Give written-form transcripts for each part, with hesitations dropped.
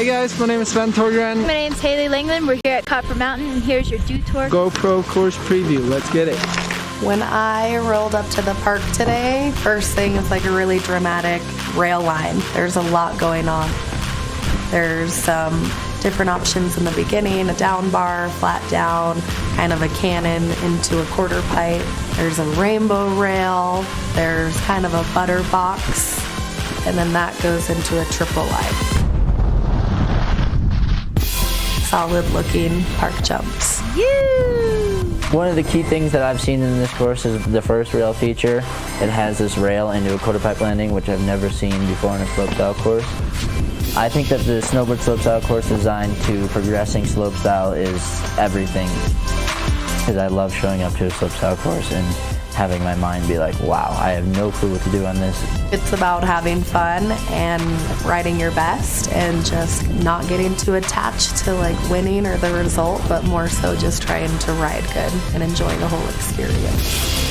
guys, my name is Sven Torgren. My name's Haley Langland. We're here at Copper Mountain, and here's your Dew Tour GoPro course preview. Let's get it. When I rolled up to the park today, first thing is like a really dramatic rail line. There's a lot going on. There's some different options in the beginning, a down bar, flat down, kind of a cannon into a quarter pipe. There's a rainbow rail, there's kind of a butter box, and then that goes into a triple light. Solid looking park jumps. One of the key things that I've seen in this course is the first rail feature. It has this rail into a quarter pipe landing, which I've never seen before in a slopestyle course. I think that the snowboard slopestyle course designed to progressing slopestyle is everything, because I love showing up to a slopestyle course and having my mind be like, wow, I have no clue what to do on this. It's about having fun and riding your best and just not getting too attached to like winning or the result, but more so just trying to ride good and enjoying the whole experience.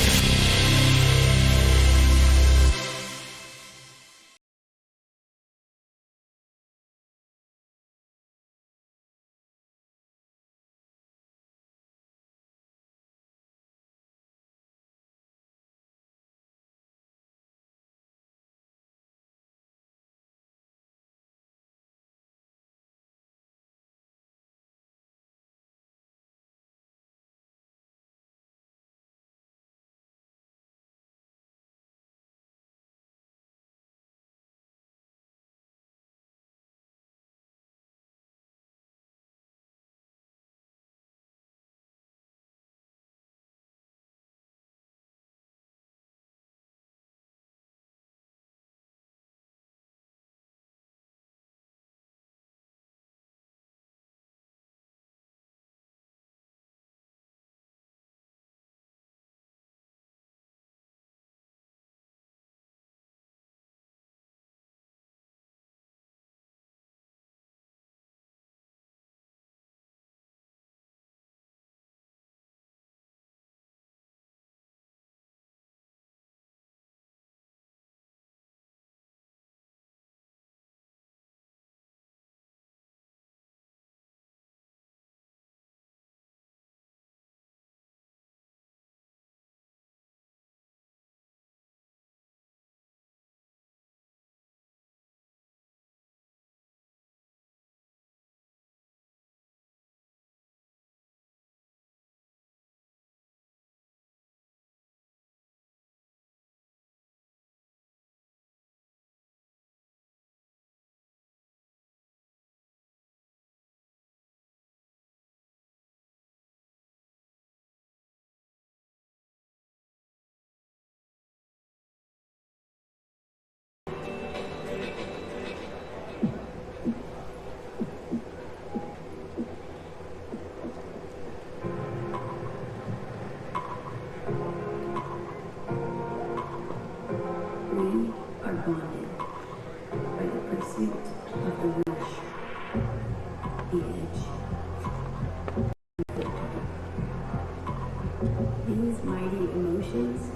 These mighty emotions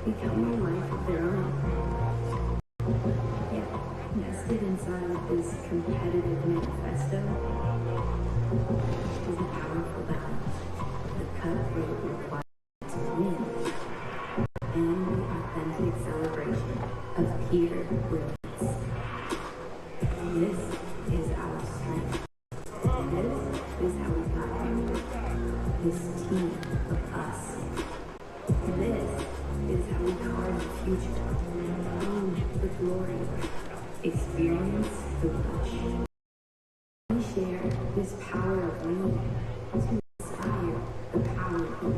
become a life of their own. Yet, nested inside of this competitive manifesto is a powerful balance. The cutthroat requires to win, and the authentic celebration of peer brilliance. This is our strength. This is how we got here. This team of us. This is how we carve the future. Own the glory. Experience the rush. We share this power of lead to inspire the power of lead.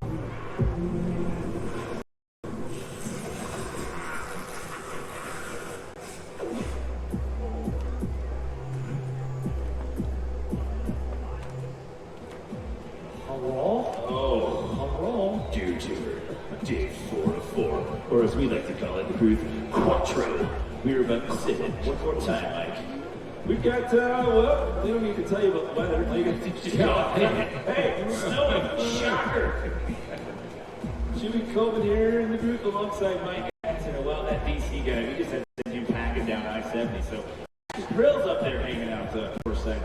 Dew Tour, day 4 of 4, or as we like to call it, Booth Quattro. We're about to sit in one more time, Mike. We've got, well, we don't need to tell you about the weather. All you got to do is hey, it's snowing, shocker! Jimmy Coleman here in the group alongside Mike Atkin. Well, that DC guy, we just had to send you packing down I-70, so Grill's up there hanging out for a second.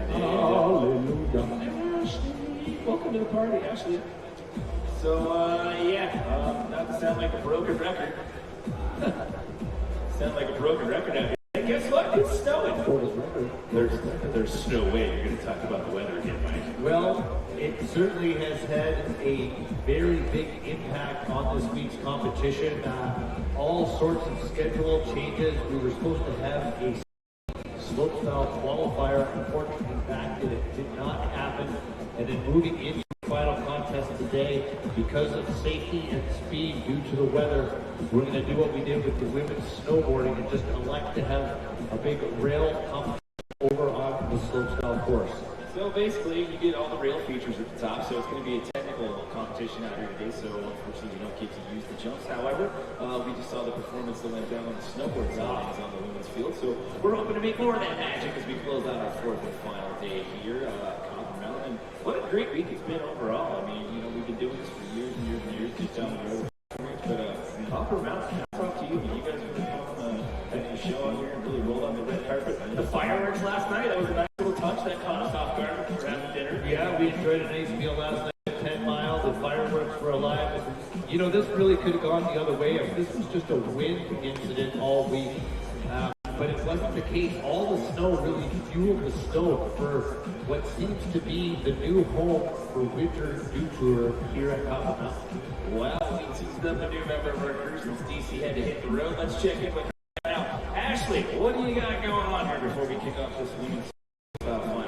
So, not to sound like a broken record. Sound like a broken record out here. And guess what? It's snowing. There's snow way. You're going to talk about the weather again, Mike. Well, it certainly has had a very big impact on this week's competition. All sorts of schedule changes. We were supposed to have a slopestyle qualifier. Unfortunately, it did not happen. And then moving into the final contest today, because of safety and speed due to the weather, we're going to do what we did with the women's snowboarding and just elect to have a big rail competition over on the slopestyle course. So basically, you get all the rail features at the top, so it's going to be a technical competition out here today, so unfortunately we don't get to use the jumps. However, we just saw the performance that went down on the snowboard side on the women's field, so we're hoping to make more of that magic as we close out our fourth and final day here at Copper Mountain. And what a great week it's been overall. I mean, we've been doing this for years and years and years, just down the road. But Copper Mountain, hats off to you. You guys have been having a show out here and really rolled on the red carpet. The fireworks last night, that was a nice little touch that caught us off guard when we were having dinner. Yeah, we enjoyed a nice meal last night at 10 Mile. The fireworks were alive. This really could have gone the other way if this was just a wind incident all week. But it wasn't the case. All the snow really fueled the stove for what seems to be the new home for winter dew tour here at Copper Mountain. Well, we teased up a new member of our crew since DC had to hit the road. Let's check in with her now. Ashley, what do you got going on here before we kick off this women's final?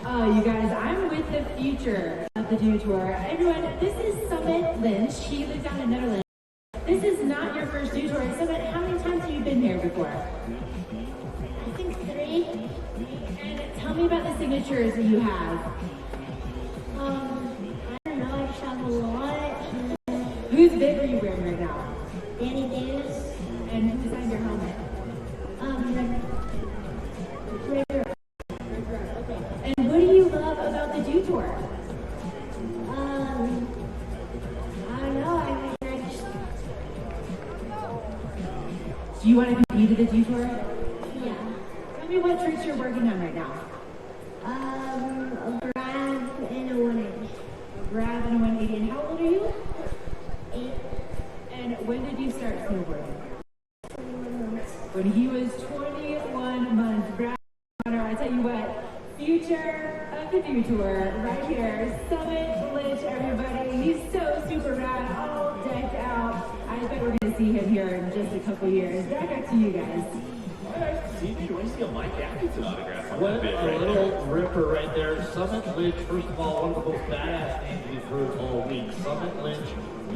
Oh, you guys, I'm with the future of the Dew Tour. Everyone, this is Summit Lynch. She lives down in Netherlands. This is not your first Dew Tour. Summit, how many times have you been here before? I think 3. And tell me about the signatures that you have. I don't know, I travel a lot. Whose bib are you wearing right now? Danny Davis. And who designed your helmet? Right here. Okay. And what do you love about the Dew Tour? I don't know, I just, Do you want to compete at the Dew Tour? yeah. Tell me what tricks you're working on right now. A grab and a 180. A grab and a 180. And how old are you? 8. And when did you start snowboarding? 21 months. When he was 21 months. Grab honor. I tell you what, future of the Dew Tour right here. Summit Lynch, everybody. He's so super rad, all decked out. I bet we're going to see him here in just a couple years. Back up to you guys. Do you want to see a Mike Atkinson autograph on What that bit a right little there? ripper right there. Summit Lynch, first of all, one of the most badass names we've heard all week. Summit Lynch,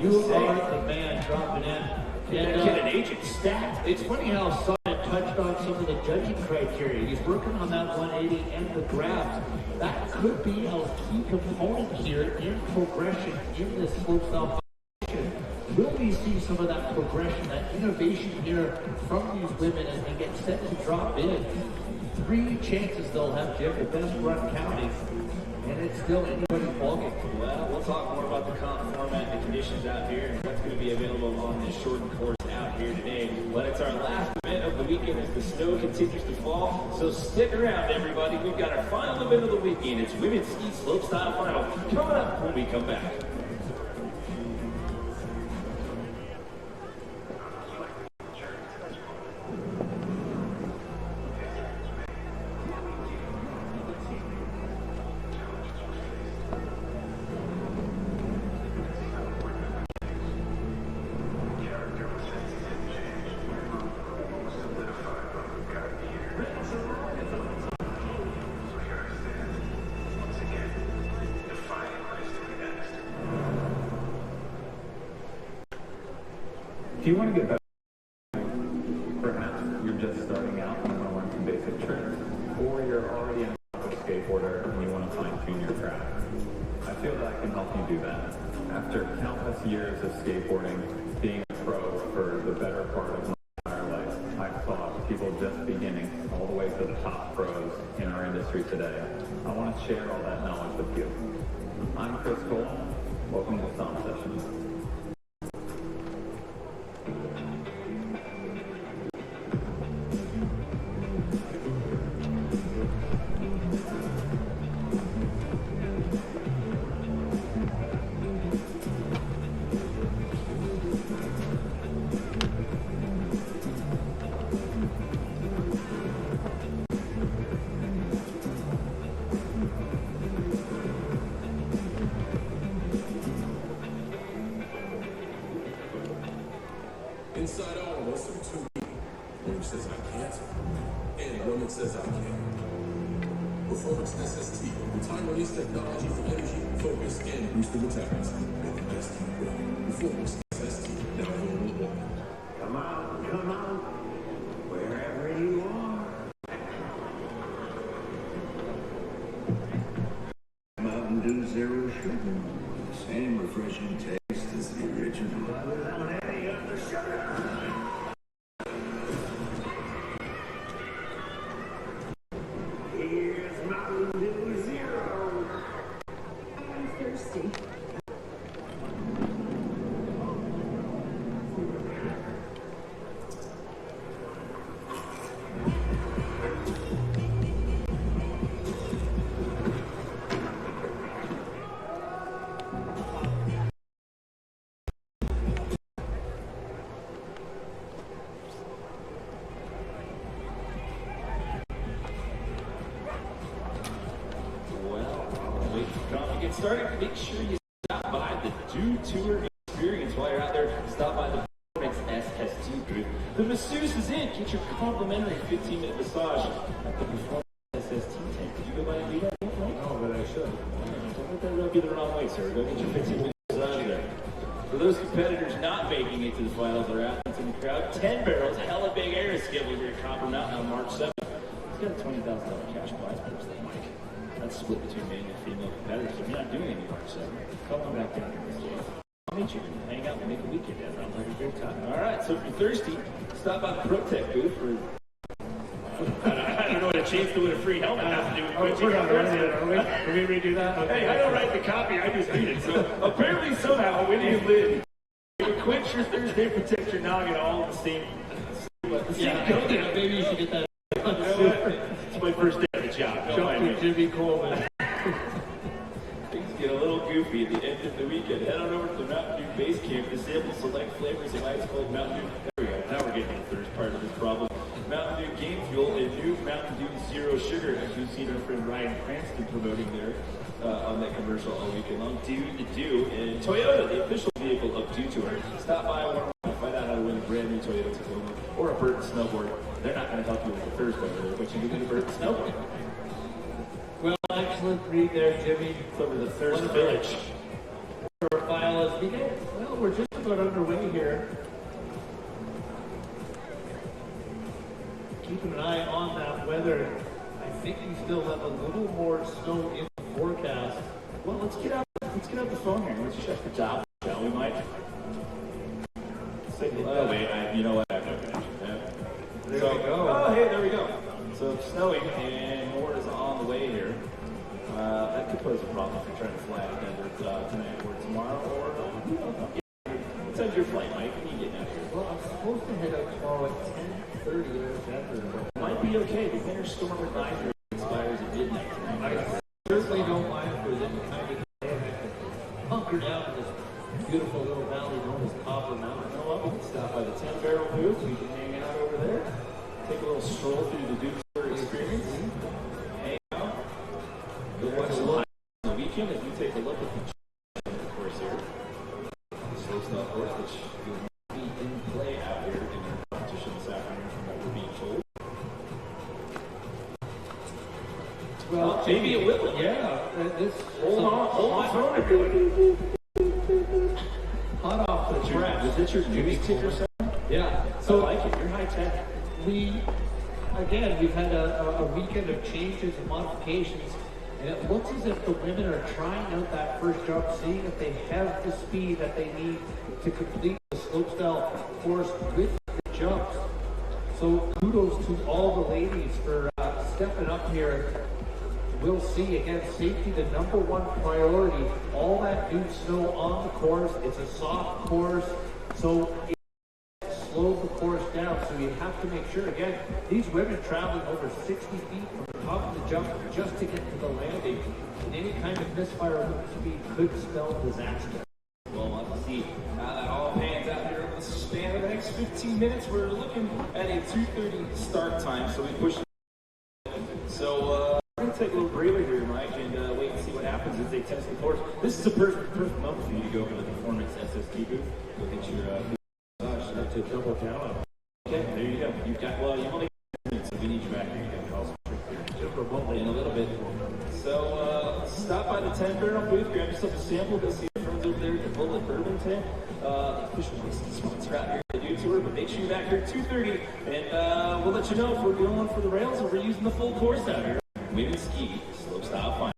you are the man dropping in. And, Get an agent stacked. it's funny how Summit touched on some of the judging criteria. He's working on that 180 and the grabs. That could be a key component here in progression in this slopestyle competition. Will we see some of that progression, that innovation here from these women as they get set to drop in? 3 chances they'll have, Jim, the best run counting, and it's still anybody's ballgame. Well, we'll talk more about the comp format and the conditions out here and what's going to be available on this shortened course out here today. But it's our last event of the weekend as the snow continues to fall. So stick around, everybody. We've got our final event of the weekend. It's Women's Ski Slopestyle Final coming up when we come back. If you want to get better, perhaps you're just starting out and want to learn some basic tricks, or you're already an accomplished skateboarder and you want to fine-tune your craft. I feel that I can help you do that. After countless years of skateboarding, being a pro for the better part of my entire life, I've saw people just beginning all the way to the top pros in our industry today. I want to share all that knowledge with you. I'm Chris Cole. Welcome to Sound Sessions. Inside all of us are two people. One who says I can't, and one that says I can. Performance SST, the time-release technology for energy, focus, and boosted metabolism. Make the best you will. Performance SST, now available. Come on, wherever you are. Mountain Dew Zero Sugar. Same refreshing taste as the original. Without any of the sugar. Here's Mountain Dew Zero. I'm thirsty. Get started, make sure you stop by the Dew Tour experience while you're out there. Stop by the Performance SST booth. The masseuse is in. Get your complimentary 15-minute massage at the Performance SST tent. Did you go by and do that? No, but I should. Don't let that rub you the wrong way, sir. Go get your 15-minute massage there. For those competitors not making it to the finals or athletes in the crowd, 10 barrels, hella big air is scheduled here at Copper Mountain on March 7th. It's got a $20,000 cash prize purse that Mike. That's split between male and female competitors. So if you're not doing any March 7th, come on back down here this day. I'll meet you, hang out, and make a weekend out. Sounds like a great time. All right, so if you're thirsty, stop by the ProTech booth for. I don't know what a chance to win a free helmet has to do with We're not writing it, are we? Can we redo that? Hey, I don't write the copy, I just read it. So apparently, somehow, when you live, you would quench your Thursday, protect your noggin, all in the same. Yeah, maybe you should get that. You know what? It's my first day at the job. Don't mind me. Jimmy Coleman. Things get a little goofy at the end of the weekend. Head on over to the Mountain Dew base camp to sample select flavors of ice cold Mountain Dew. There we go. Now we're getting to the first part of this problem. Mountain Dew Game Fuel and new Mountain Dew Zero Sugar, as we've seen our friend Ryan Cranston promoting there on that commercial all weekend long. Dew to Do, and Toyota, the official vehicle of Dew Tour. Stop by and find out how to win a brand new Toyota Tacoma or a Burton Snowboard. They're not going to help you with the first over there, but you can get a Burton Snowboard. Well, excellent read there, Jimmy. It's over the Thirst Village. Our file is beginning. Well, we're just about underway here. Keeping an eye on that weather. I think we still have a little more snow in the forecast. Well, let's get out the phone here. Let's check the top, shall we, Mike? Wait, you know what? I have no connection. There we go. Oh, hey, there we go. So it's snowing and more is on the way here. That could pose a problem if you're trying to fly out of Denver tonight or tomorrow or what time's your flight, Mike? When are you getting out here? Well, I'm supposed to head out tomorrow at 10:30 in Denver. Might be okay. The winter storm advisory expires at midnight tonight. I certainly don't mind if there's any kind of day I can hunker down in this beautiful little valley known as Copper Mountain. You know what? We can stop by the 10-barrel booth. We can hang out over there. Take a little stroll through the Dew Tour experience. Hang out. Go watch some highlights on the weekend as we take a look at the course here. The Slopestyle course, which will be in play out here in the competition this afternoon from what we're being told. Well, maybe it will. Yeah. Hold on, phone everybody. Hot off the track. Is that your news ticker sound? Yeah. So I like it. You're high tech. We've had a weekend of changes and modifications, and it looks as if the women are trying out that first jump, seeing if they have the speed that they need to complete the slopestyle course with the jumps. So kudos to all the ladies for stepping up here. We'll see, again, safety the number one priority. All that new snow on the course. It's a soft course, so slow the course down, so you have to make sure, again, these women traveling over 60 feet from the top of the jump just to get to the landing, and any kind of misfire of speed could spell disaster. Well, we'll have to see how that all pans out here over the span of the next 15 minutes. We're looking at a 2:30 start time, so we push it. So we're going to take a little breather here, Mike, and wait and see what happens as they test the course. This is a perfect moment for you to go over to the Performance SST booth. Go get your to double down on. Okay, there you go. You've got, well, you only got 10 minutes, so we need you back here. You got to call some here in a little bit. So, stop by the 10 barrel booth, grab yourself a sample, go see your friends over there at the Bullet Bourbon tent. Official sponsor out here at the Dude Tour, but make sure you're back here at 2:30, and we'll let you know if we're going for the rails or we're using the full course out here. Women's ski, slopestyle final.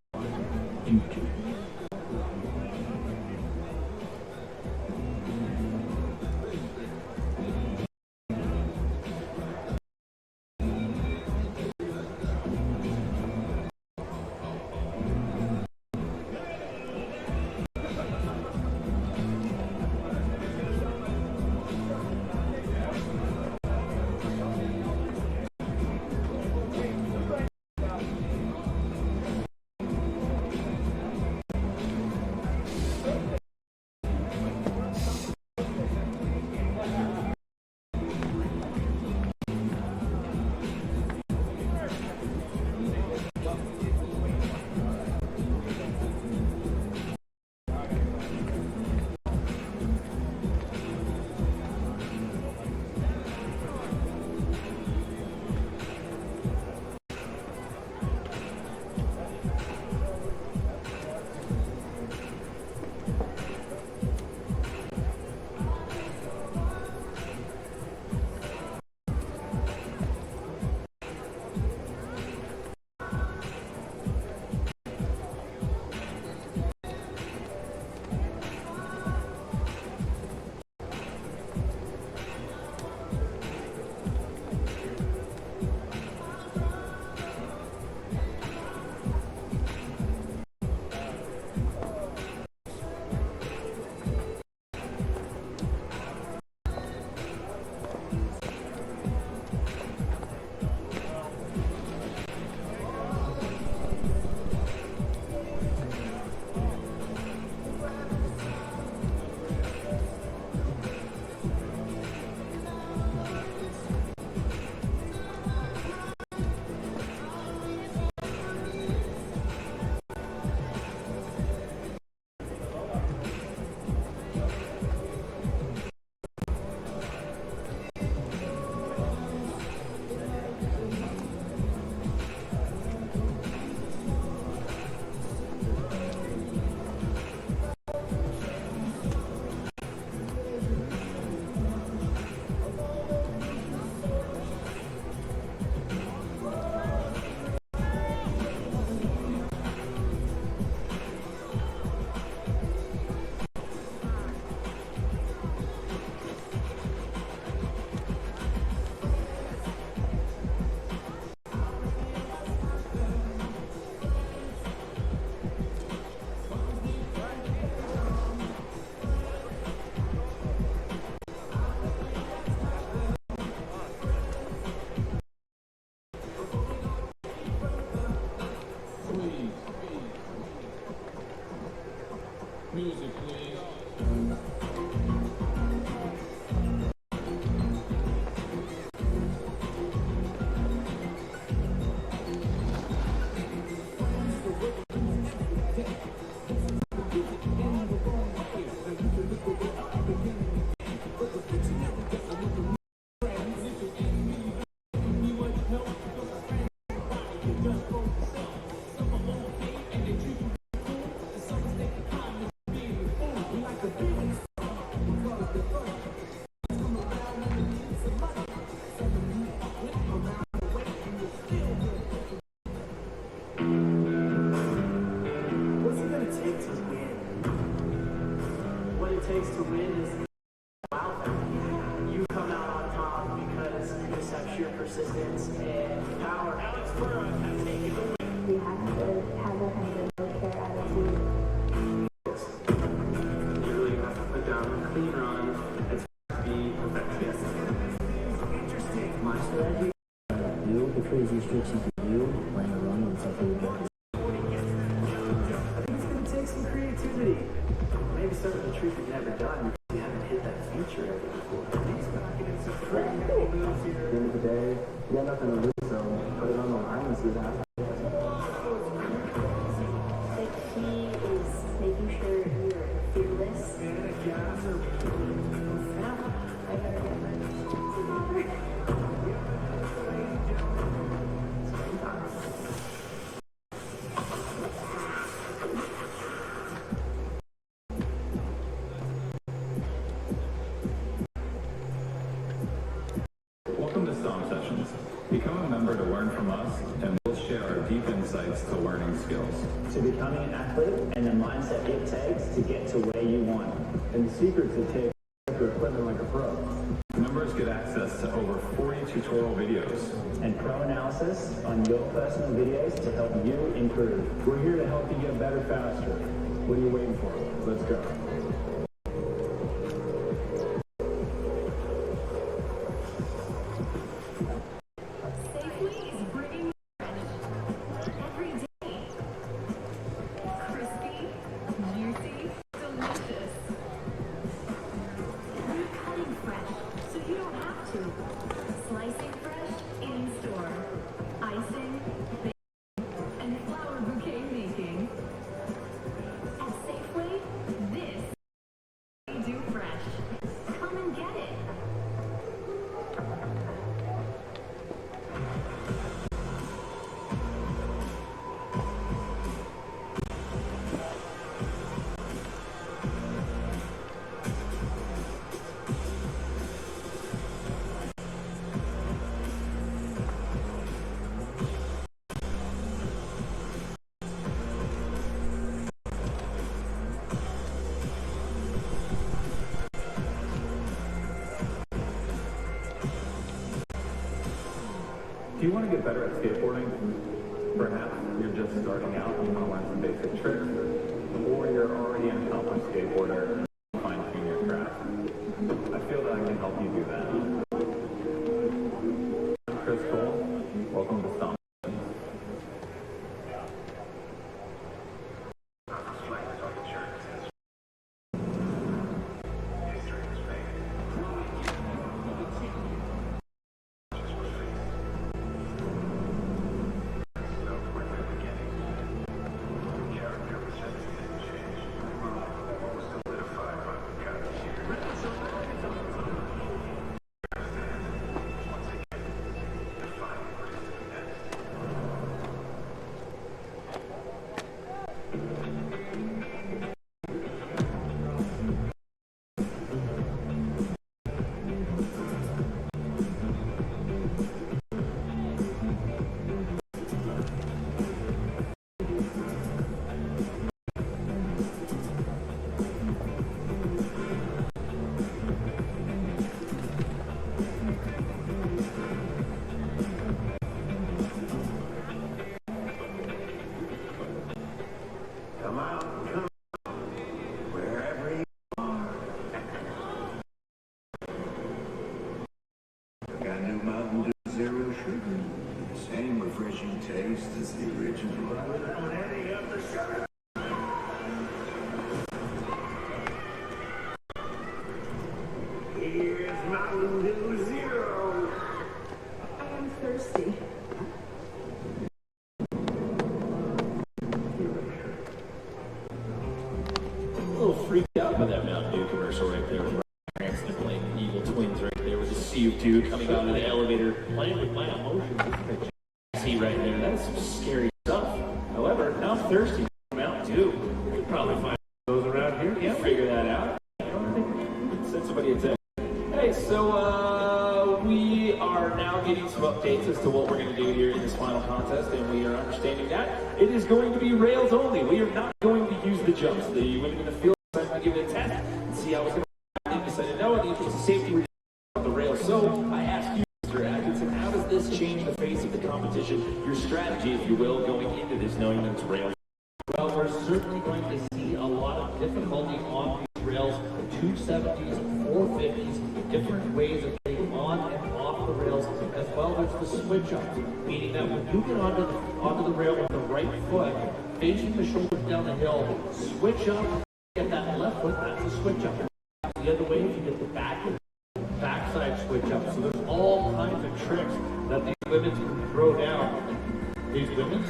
Music, please. takes to win is wow. You come out on top because you just have sheer persistence and power. Alex Burrow has taken the win. You have to have that kind of no-care attitude. You really have to put down a clean run and be perfectionist. Interesting. My strategy. Do the craziest tricks you can do when you're running something. I think it's going to take some creativity. Maybe start with a trick you've never done. You haven't hit that feature ever before. It's not getting some pretty cool moves here. At the end of the day, you got nothing to lose, so put it on the line and see what happens. The key is making sure you're fearless. I gotta get my Become a member to learn from us, and we'll share our deep insights to learning skills. To becoming an athlete and the mindset it takes to get to where you want. And the secrets it takes to equipment like a pro. Members get access to over 40 tutorial videos. And pro analysis on your personal videos to help you improve. We're here to help you get better faster. What are you waiting for? Let's go. Do you want to get better at skateboarding? Perhaps you're just starting out and you want to learn some basic tricks, or you're already an accomplished skateboarder and you want to fine-tune your craft. I feel that I can help you do that. I'm Chris Cole. Welcome to Stomp. Taste is the original. Without any of the sugar. Here's Mountain Dew Zero. I am thirsty. A little freaked out by that Mountain Dew commercial right there. Cranston playing evil twins right there with the Sea of Dew coming out of the elevator. Playing with my emotions. See right there, that's some scary stuff. However, now I'm thirsty for Mountain Dew. You can probably find those around here. Yeah, figure that out. I don't think send somebody a text. Hey, so we are now getting some updates as to what we're going to do here in this final contest, and we are understanding that it is going to be rails only. We are not going to use the jumps. The women in the field decided to give it a test and see how it's going to be. They decided no, in the interest of safety, we're on the rails. So I ask you, Mr. Atkinson, how does this change the face of the competition, your strategy, if you will, going into this, knowing that it's rails? Well, we're certainly going to see a lot of difficulty on these rails, 270s, 450s, different ways of getting on and off the rails, as well as the switch up, meaning that when you get onto the rail with the right foot, facing the shoulders down the hill, switch up, get that left foot, that's a switch up. The other way, if you get the backside switch up. So there's all kinds of tricks that these women can throw down. These women?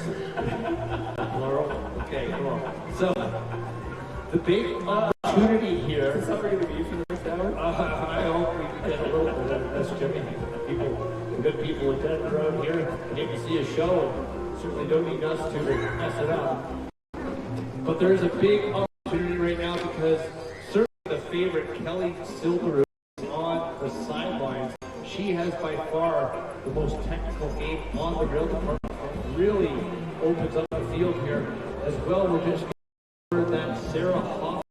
Plural? Okay, cool. So, the big opportunity here. Is this how we're going to be for the next hour? I hope we can get a little bit of this, Jimmy. The good people attend around here came to see a show and certainly don't need us to mess it up. But there's a big opportunity right now because certainly the favorite Kelly Silver on the sidelines. she has by far the most technical game on the rail department. It really opens up the field here as well. We're just heard that Sarah Hoffman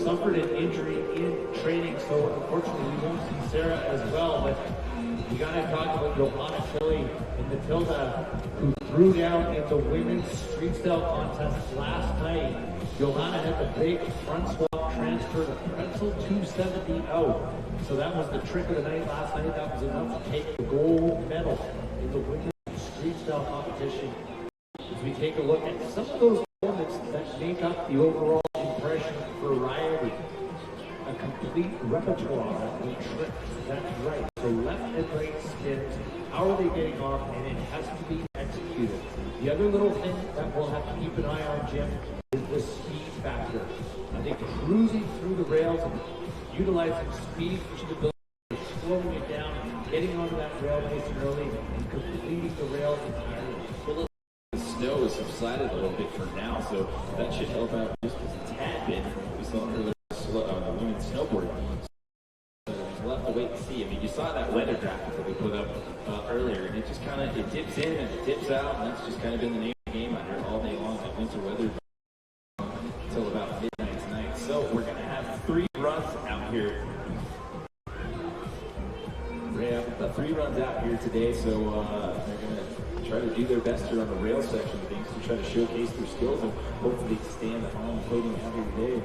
suffered an injury in training, so unfortunately we won't see Sarah as well. But we gotta talk about Johanna Philly and Mathilde, who threw down in the women's street style contest last night. Johanna had the big front swap transfer to pretzel 270 out. So that was the trick of the night last night. That was enough to take the gold medal in the women's street style competition. As we take a look at some of those elements that make up the overall impression for Riley. A complete repertoire of tricks, that's right. So left and right spins, how are they getting off, and it has to be executed. The other little thing that we'll have to keep an eye on, Jim, is the speed factor. I think cruising through the rails and utilizing speed for stability, slowing it down, getting onto that rail nice and early, and completing the rail entirely. The snow has subsided a little bit for now, so that should help out just a tad bit from what we saw earlier. The women's snowboard. We'll have to wait and see. I mean, you saw that weather graphic that we put up earlier, and it just kind of, it dips in and it dips out, and that's just kind of been the name of the game out here all day long, that winter weather until about midnight tonight. So we're going to have 3 runs out here. We have 3 runs out here today, so they're going to try to do their best here on the rail section of things to try to showcase their skills and hopefully stand on the podium out here today.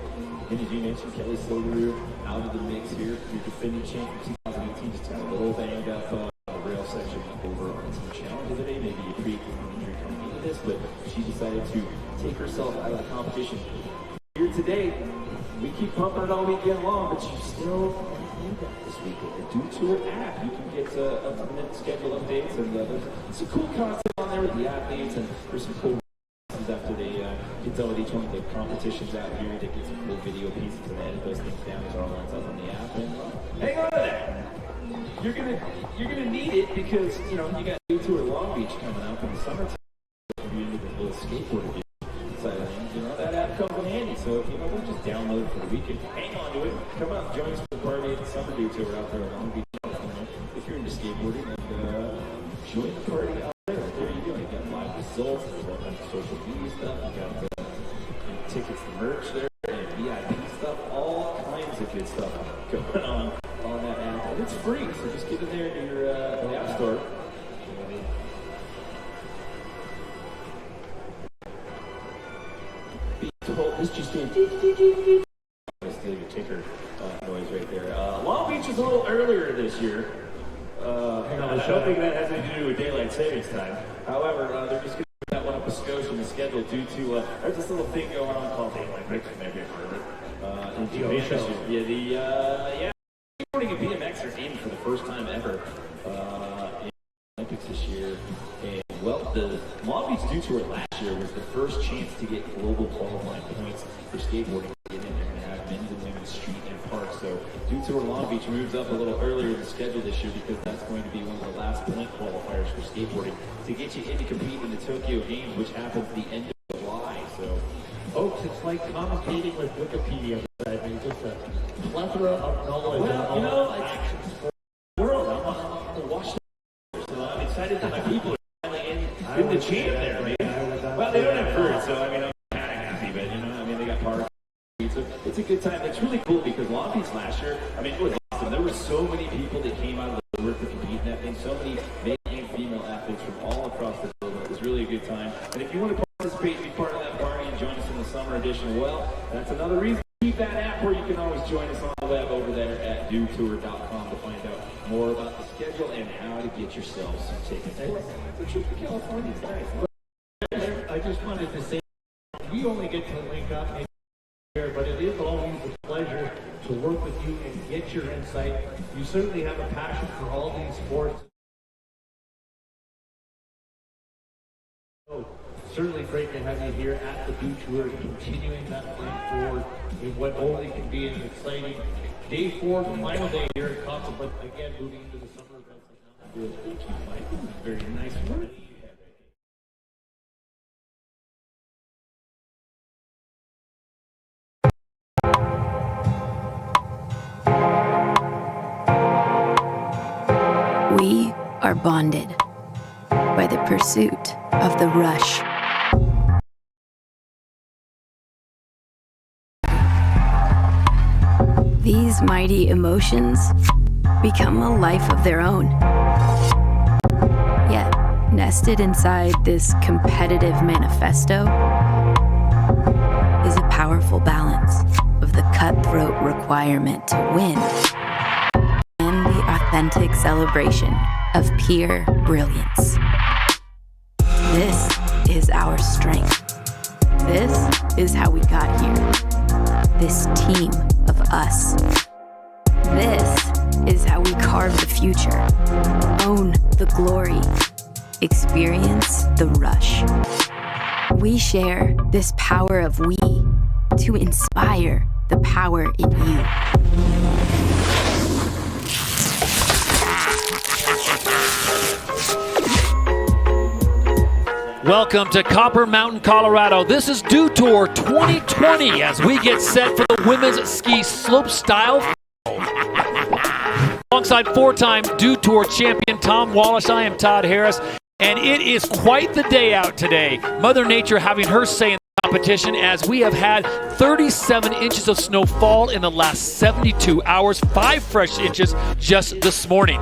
And as you mentioned, Kelly Silveroo out of the mix here. Your defending champ from 2018, just a little banged up the rail section over on Team Challenge today. Maybe you create an injury coming into this, but she decided to take herself out of the competition. Here today, we keep pumping it all weekend long, but you still need that this weekend. Due to her app, you can get up-to-the-minute schedule updates, and there's some cool content on there with the athletes, and there's some cool after they get done with each one of the competitions out here. They get some cool video pieces and edit those things down as all lines up on the app. And hang on to that. You're gonna need it because you got New Tour Long Beach coming up in the summertime. If you're into the little skateboard side of things, that app comes in handy. So we'll just download it for the weekend. Hang on to it. Come out and join us for the party at the Summer New Tour out there in Long Beach. If you're into skateboarding, and join the party out there. There you go. You got live results. There's all kinds of social media stuff. You got tickets to merch there, and VIP stuff. All kinds of good stuff going on that app, and it's free. So just get in there to your the App Store. This just did. Just did a ticker noise right there. Long Beach is a little earlier this year. I don't think that has anything to do with daylight savings time. However, they're just going to put that one up a skosh in the schedule due to there's this little thing going on called daylight savings. Maybe I've heard of it. In BMX. Skateboarding and BMX are in for the first time ever in the Olympics this year. And well, the Long Beach Dew Tour last year was the first chance to get global qualifying points for skateboarding. They're going to have men's and women's street and park. So Dew Tour Long Beach moves up a little earlier in the schedule this year because that's going to be one of the last point qualifiers for skateboarding to get you in to compete in the Tokyo Games, which happens the end of July. So, folks, it's like commentating with Wikipedia. I mean, just a plethora of knowledge. Well, action sport world. I'm going to watch the so I'm excited that my people are finally in the champ there, man. Well, they don't have birds, so I mean, I'm kind of happy, but they got parks. It's a good time. It's really cool because Long Beach last year, it was awesome. There were so many people that came out of the woodwork to compete in that thing. So many male and female athletes from all across the globe. It was really a good time. And if you want to participate and be part of that party and join us in the summer edition, well, that's another reason to keep that app where you can always join us on the web over there at dewtour.com to find out more about the schedule and how to get yourself some tickets. The trip to California is nice. I just wanted to say, we only get to link up here, but it is always a pleasure to work with you and get your insight. You certainly have a passion for all these sports. So, certainly great to have you here at the Dew Tour, continuing that plan forward in what only can be an exciting day 4, the final day here at Costa, but again, moving into the summer events. Thank you, Mike. Very nice work. We are bonded by the pursuit of the rush. These mighty emotions become a life of their own. Yet, nested inside this competitive manifesto is a powerful balance of the cutthroat requirement to win and the authentic celebration of pure brilliance. This is our strength. This is how we got here. This team of us. This is how we carve the future, own the glory, experience the rush. We share this power of we to inspire the power in you. Welcome to Copper Mountain, Colorado. This is Dew Tour 2020 as we get set for the women's ski slopestyle. Alongside four-time Dew Tour champion Tom Wallish, I am Todd Harris, and it is quite the day out today. Mother Nature having her say in the competition as we have had 37 inches of snow fall in the last 72 hours, 5 fresh inches just this morning.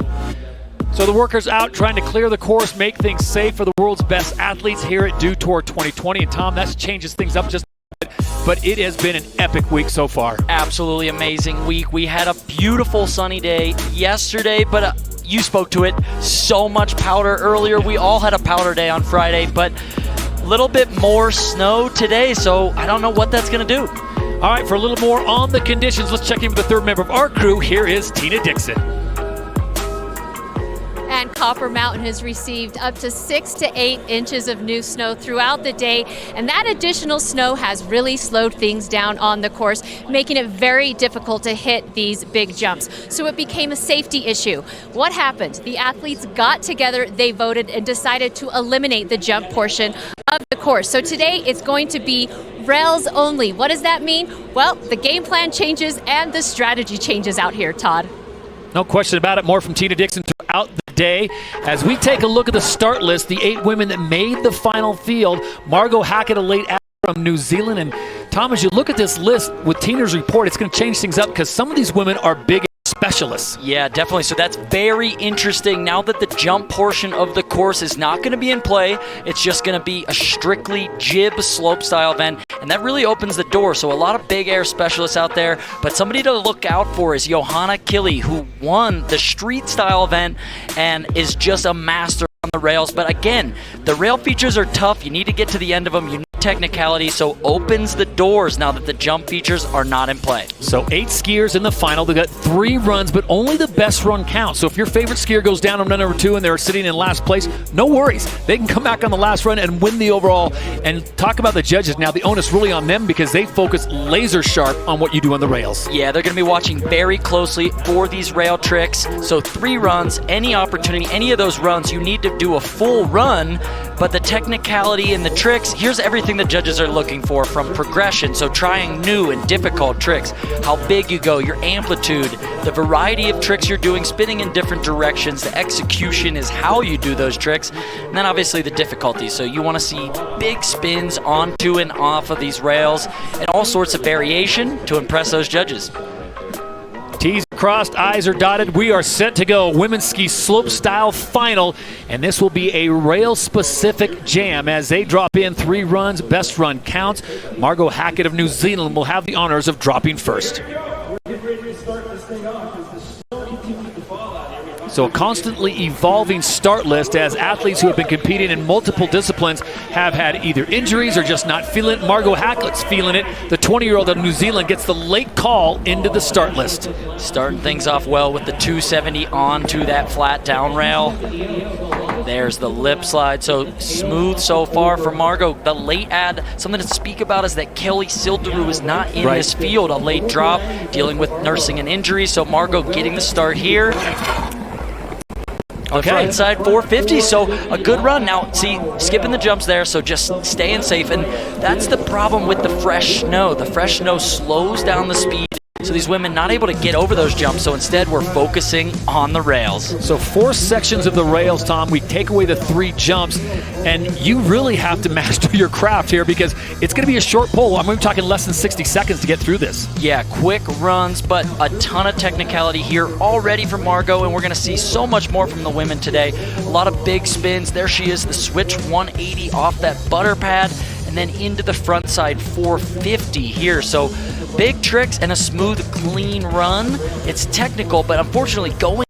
So the workers out trying to clear the course, make things safe for the world's best athletes here at Dew Tour 2020. And Tom, that changes things up just a bit, but it has been an epic week so far. Absolutely amazing week. We had a beautiful sunny day yesterday, but you spoke to it. So much powder earlier. We all had a powder day on Friday, but a little bit more snow today, so I don't know what that's going to do. All right, for a little more on the conditions, let's check in with the third member of our crew. Here is Tina Dixon. And Copper Mountain has received up to 6 to 8 inches of new snow throughout the day, and that additional snow has really slowed things down on the course, making it very difficult to hit these big jumps. So it became a safety issue. What happened? The athletes got together, they voted, and decided to eliminate the jump portion of the course. So today it's going to be rails only. What does that mean? Well, the game plan changes and the strategy changes out here, Todd. No question about it. More from Tina Dixon throughout the day. As we take a look at the start list, the 8 women that made the final field, Margo Hackett, a late add from New Zealand. And Tom, as you look at this list with Tina's report, it's going to change things up because some of these women are big specialists. Yeah, definitely. So that's very interesting. Now that the jump portion of the course is not going to be in play, it's just going to be a strictly jib slopestyle event, and that really opens the door. So a lot of big air specialists out there, but somebody to look out for is Johanna Kille, who won the street style event and is just a master on the rails. But again, the rail features are tough. You need to get to the end of them. You need technicality, so opens the doors now that the jump features are not in play. So 8 skiers in the final. They've got 3 runs, but only the best run counts. So if your favorite skier goes down on run number 2 and they're sitting in last place, no worries. They can come back on the last run and win the overall. And talk about the judges now. The onus really on them because they focus laser sharp on what you do on the rails. Yeah, they're going to be watching very closely for these rail tricks. So 3 runs, any opportunity, any of those runs, you need to do a full run. But the technicality and the tricks, here's everything the judges are looking for from progression. So trying new and difficult tricks, how big you go, your amplitude, the variety of tricks you're doing, spinning in different directions. The execution is how you do those tricks. And then obviously the difficulty. So you want to see big spins onto and off of these rails and all sorts of variation to impress those judges. T's crossed, I's are dotted. We are set to go. Women's ski slopestyle final, and this will be a rail-specific jam as they drop in 3 runs. Best run counts. Margo Hackett of New Zealand will have the honors of dropping first. So a constantly evolving start list as athletes who have been competing in multiple disciplines have had either injuries or just not feeling it. Margo Hackett's feeling it. The 20-year-old of New Zealand gets the late call into the start list. Starting things off well with the 270 onto that flat down rail. There's the lip slide. So smooth so far for Margo. The late add, something to speak about is that Kelly Silderu is not in this field. A late drop, dealing with nursing an injury. So Margo getting the start here. On the front side, 450, so a good run. Now, see, skipping the jumps there, so just staying safe. And that's the problem with the fresh snow. The fresh snow slows down the speed, So these women not able to get over those jumps, so instead we're focusing on the rails. So 4 sections of the rails, Tom. We take away the 3 jumps, and you really have to master your craft here because it's going to be a short pull. I'm talking less than 60 seconds to get through this. Yeah, quick runs, but a ton of technicality here already from Margo, and we're going to see so much more from the women today. A lot of big spins. There she is, the switch 180 off that butter pad, and then into the front side 450 here. So big tricks and a smooth, clean run. It's technical, but unfortunately going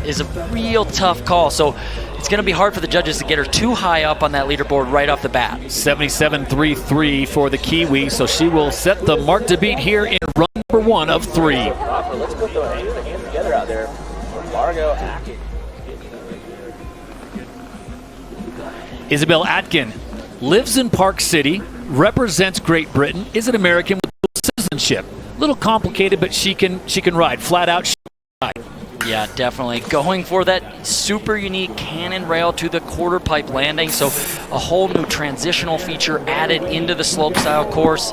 is a real tough call. So it's going to be hard for the judges to get her too high up on that leaderboard right off the bat. 77.33 for the Kiwi, so she will set the mark to beat here in run number 1 of 3. Let's put the hands together out there. Margo Hackett. Isabel Atkin lives in Park City, represents Great Britain, is an American with dual citizenship. A little complicated, but she can ride. Flat out, she can ride. Yeah, definitely. Going for that super unique cannon rail to the quarter pipe landing. So a whole new transitional feature added into the slopestyle course.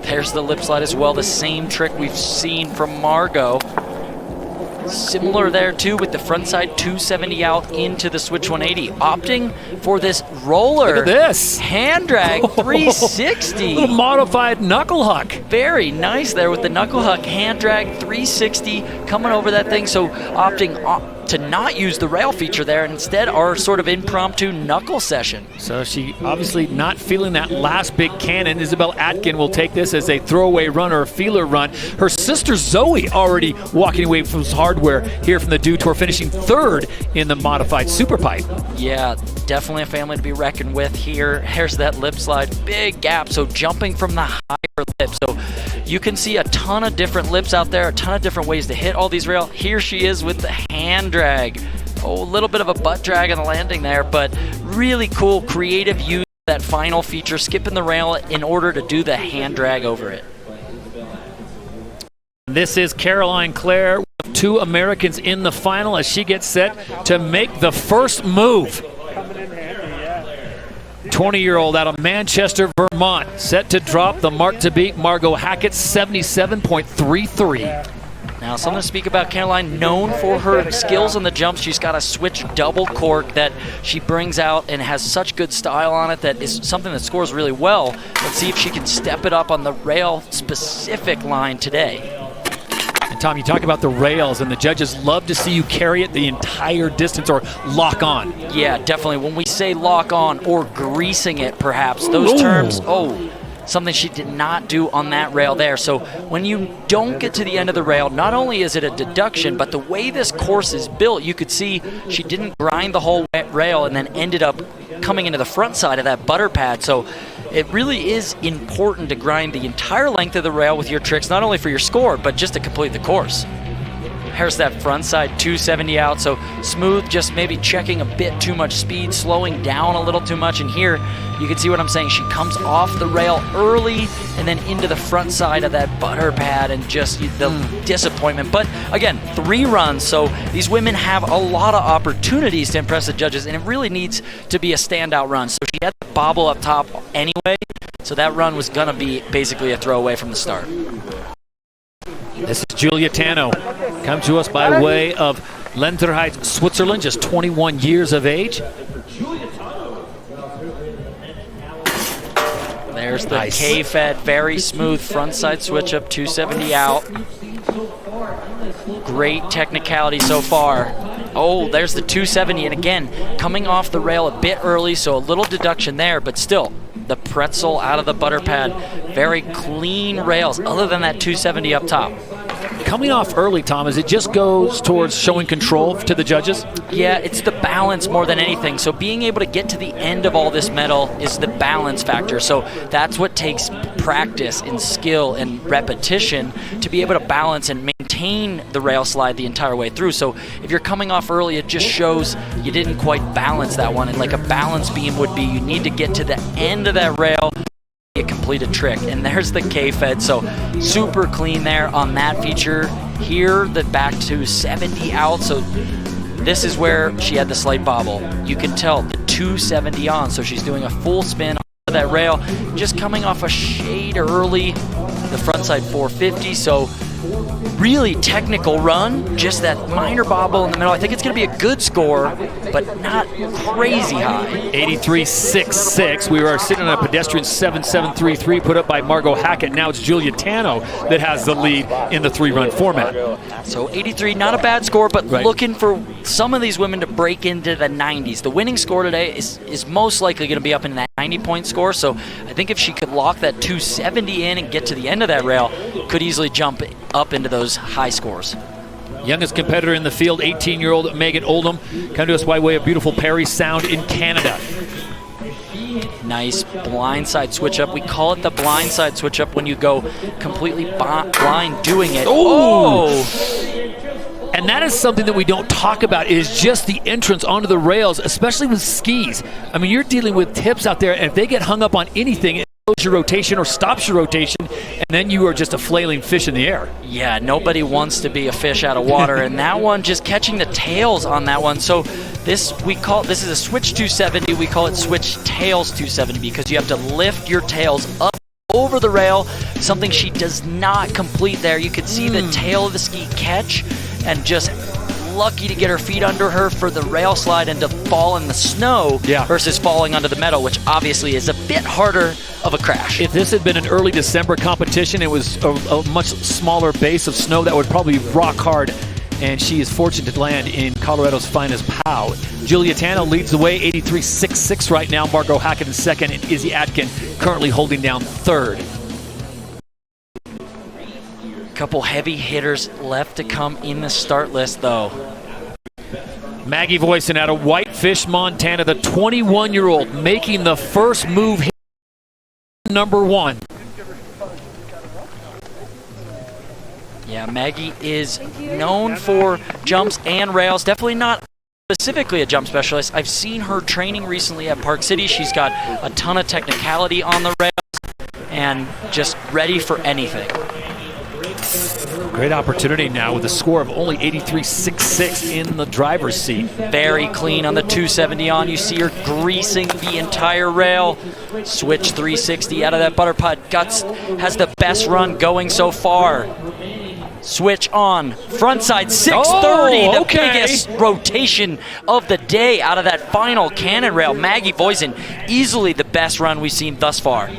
There's the lip slide as well. The same trick we've seen from Margo. Similar there too with the front side 270 out into the switch 180. Opting for this roller. Look at this. Hand drag 360. Little modified knuckle huck. Very nice there with the knuckle huck. Hand drag 360 coming over that thing. So opting to not use the rail feature there and instead our sort of impromptu knuckle session. So she obviously not feeling that last big cannon. Isabel Atkin will take this as a throwaway run or a feeler run. Her sister Zoe already walking away from hardware here from the Dew Tour, finishing 3rd in the modified Superpipe. Yeah, definitely a family to be reckoned with here. Here's that lip slide, big gap, so jumping from the higher lip. So you can see a ton of different lips out there, a ton of different ways to hit all these rails. Here she is with the hand drag. Oh, a little bit of a butt drag on the landing there, but really cool, creative use of that final feature, skipping the rail in order to do the hand drag over it. This is Caroline Clare, one of 2 Americans in the final as she gets set to make the first move. 20-year-old out of Manchester, Vermont, set to drop the mark to beat Margo Hackett, 77.33. Now, something to speak about Caroline, known for her skills on the jumps. She's got a switch double cork that she brings out and has such good style on it that is something that scores really well. Let's see if she can step it up on the rail-specific line today. And Tom, you talk about the rails, and the judges love to see you carry it the entire distance or lock on. Yeah, definitely. When we say lock on or greasing it, perhaps, those terms, something she did not do on that rail there. So when you don't get to the end of the rail, not only is it a deduction, but the way this course is built, you could see she didn't grind the whole rail and then ended up coming into the front side of that butter pad. So it really is important to grind the entire length of the rail with your tricks, not only for your score, but just to complete the course. Here's that front side 270 out, so smooth, just maybe checking a bit too much speed, slowing down a little too much, and here you can see what I'm saying. She comes off the rail early and then into the front side of that butter pad and just the disappointment. But again, 3 runs, so these women have a lot of opportunities to impress the judges, and it really needs to be a standout run. So she had the bobble up top anyway, so that run was gonna be basically a throwaway from the start. This is Julia Tano, come to us by way of Lenterheit, Switzerland, just 21 years of age. There's the K-Fed, very smooth frontside switch up, 270 out. Great technicality so far. Oh, there's the 270, and again, coming off the rail a bit early, so a little deduction there, but still, the pretzel out of the butter pad. Very clean rails, other than that 270 up top. Coming off early, Tom, as it just goes towards showing control to the judges? Yeah, it's the balance more than anything. So being able to get to the end of all this metal is the balance factor. So that's what takes practice and skill and repetition to be able to balance and maintain the rail slide the entire way through. So if you're coming off early, it just shows you didn't quite balance that one. And like a balance beam would be, you need to get to the end of that rail, a completed trick. And there's the K-Fed, so super clean there on that feature. Here, the back to 70 out, so this is where she had the slight bobble. You can tell the 270 on, so she's doing a full spin on that rail, just coming off a shade early, the front side 450, so really technical run, just that minor bobble in the middle. I think it's going to be a good score, but not crazy high. 83.66. We are sitting on a pedestrian 7.733 put up by Margo Hackett. Now it's Julia Tano that has the lead in the 3-run format. So 83, not a bad score, but looking for some of these women to break into the 90s. The winning score today is most likely going to be up in that 90-point score, so I think if she could lock that 270 in and get to the end of that rail, could easily jump up into those high scores. Youngest competitor in the field, 18-year-old Megan Oldham, come to us by way of beautiful Perry Sound in Canada. Nice blindside switch up. We call it the blindside switch up when you go completely blind doing it. Oh! And that is something that we don't talk about, is just the entrance onto the rails, especially with skis. I mean, you're dealing with tips out there, and if they get hung up on anything, it slows your rotation or stops your rotation, and then you are just a flailing fish in the air. Yeah, nobody wants to be a fish out of water, and that one, just catching the tails on that one. So this is a switch 270. We call it switch tails 270 because you have to lift your tails up over the rail, something she does not complete there. You could see the tail of the ski catch, and just lucky to get her feet under her for the rail slide and to fall in the snow versus falling onto the metal, which obviously is a bit harder of a crash. If this had been an early December competition, it was a much smaller base of snow that would probably rock hard, and she is fortunate to land in Colorado's finest POW. Julia Tano leads the way, 83.66 right now. Margo Hackett in second, and Izzy Atkin currently holding down third. Couple heavy hitters left to come in the start list, though. Maggie Voisin out of Whitefish, Montana, the 21-year-old making the first move, number 1. Yeah, Maggie is known for jumps and rails. Definitely not specifically a jump specialist. I've seen her training recently at Park City. She's got a ton of technicality on the rails and just ready for anything. Great opportunity now with a score of only 83.66 in the driver's seat. Very clean on the 270 on. You see her greasing the entire rail. Switch 360 out of that butter putt. Guts has the best run going so far. Switch on. Frontside 630, the biggest rotation of the day out of that final cannon rail. Maggie Voisin, easily the best run we've seen thus far.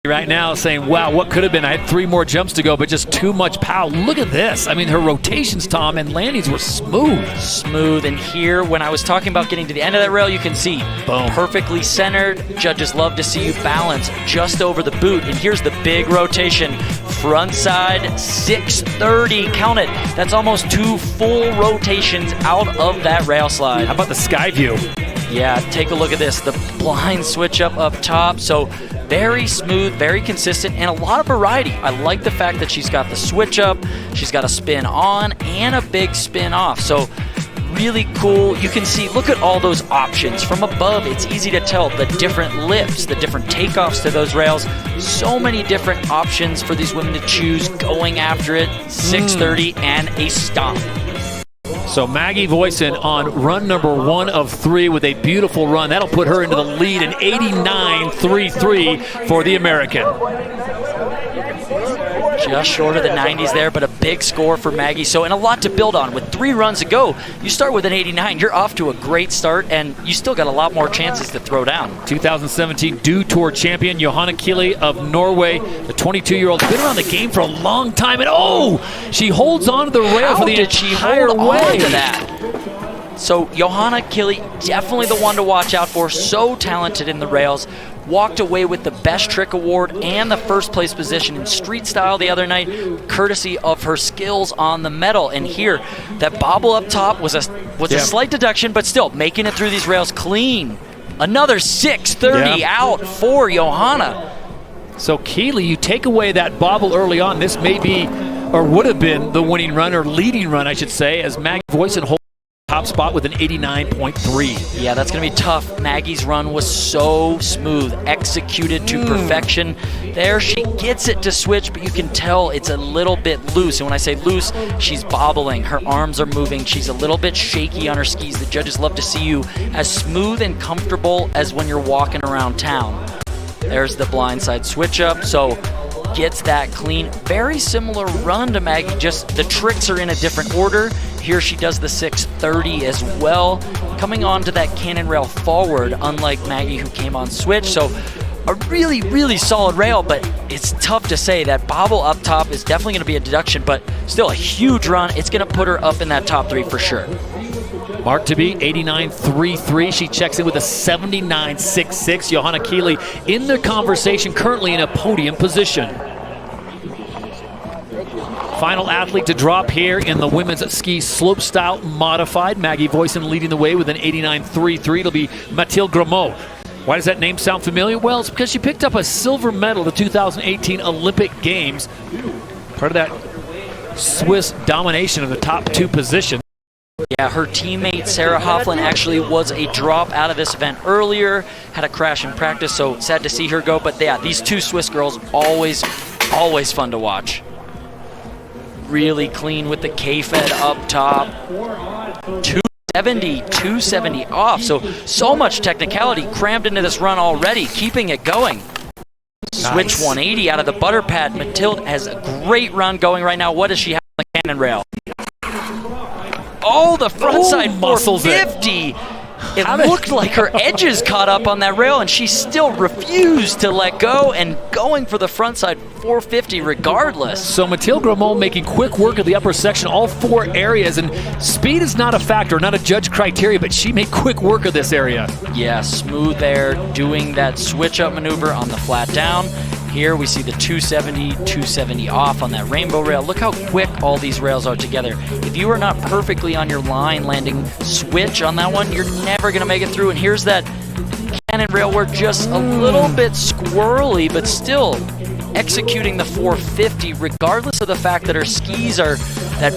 Right now saying, wow, what could have been? I had 3 more jumps to go, but just too much pow. Look at this. I mean, her rotations, Tom, and landings were smooth. Smooth, and here, when I was talking about getting to the end of that rail, you can see, boom, perfectly centered. Judges love to see you balance just over the boot, and here's the big rotation. Frontside 630, count it. That's almost 2 full rotations out of that rail slide. How about the sky view? Yeah, take a look at this. The blind switch up top, so very smooth, very consistent, and a lot of variety. I like the fact that she's got the switch up, she's got a spin on, and a big spin off. So really cool. You can see, look at all those options. From above, it's easy to tell the different lifts, the different takeoffs to those rails. So many different options for these women to choose going after it. 630 and a stomp. So Maggie Voisin on run number 1 of 3 with a beautiful run. That'll put her into the lead in 89.33 for the American. Just short of the 90s there, but a big score for Maggie. So, and a lot to build on. With 3 runs to go, you start with an 89. You're off to a great start, and you still got a lot more chances to throw down. 2017 Dew Tour champion Johanna Kili of Norway, the 22-year-old, been around the game for a long time, and she holds on to the rail for the entire way. To that? So Johanna Kili, definitely the one to watch out for. So talented in the rails. Walked away with the Best Trick Award and the first place position in street style the other night, courtesy of her skills on the metal. And here, that bobble up top was a slight deduction, but still making it through these rails clean. Another 630 out for Johanna. So Keeley, you take away that bobble early on. This may be, or would have been, the winning run, or leading run, I should say, as Maggie Voisin holds top spot with an 89.3. Yeah, that's going to be tough. Maggie's run was so smooth, executed to perfection. There she gets it to switch, but you can tell it's a little bit loose. And when I say loose, she's bobbling. Her arms are moving. She's a little bit shaky on her skis. The judges love to see you as smooth and comfortable as when you're walking around town. There's the blindside switch up. So gets that clean. Very similar run to Maggie, just the tricks are in a different order. Here she does the 630 as well, coming onto that cannon rail forward, unlike Maggie who came on switch. So a really, really solid rail, but it's tough to say. That bobble up top is definitely going to be a deduction, but still a huge run. It's going to put her up in that top 3 for sure. Mark to beat, 89.33. She checks in with a 79.66. Johanna Keeley in the conversation, currently in a podium position. Final athlete to drop here in the women's ski slopestyle modified. Maggie Voisin leading the way with an 89.33. It'll be Mathilde Graham. Why does that name sound familiar? Well, it's because she picked up a silver medal at the 2018 Olympic Games. Part of that Swiss domination of the top 2 positions. Yeah, her teammate Sarah Hofflin actually was a drop out of this event earlier, had a crash in practice, so sad to see her go. But yeah, these 2 Swiss girls, always fun to watch. Really clean with the K-Fed up top. 270 off, so much technicality crammed into this run already, keeping it going. Switch 180 out of the butter pad. Mathilde has a great run going right now. What does she have on the cannon rail? Oh, the front side muscles 450. It looked like her edges caught up on that rail, and she still refused to let go and going for the front side 450 regardless. So Mathilde Graham making quick work of the upper section, all 4 areas, and speed is not a factor, not a judge criteria, but she made quick work of this area. Yeah, smooth there, doing that switch up maneuver on the flat down. Here we see the 270 off on that rainbow rail. Look how quick all these rails are together. If you are not perfectly on your line landing switch on that one, you're never going to make it through. And here's that cannon rail work, just a little bit squirrely, but still executing the 450 regardless of the fact that her skis are, that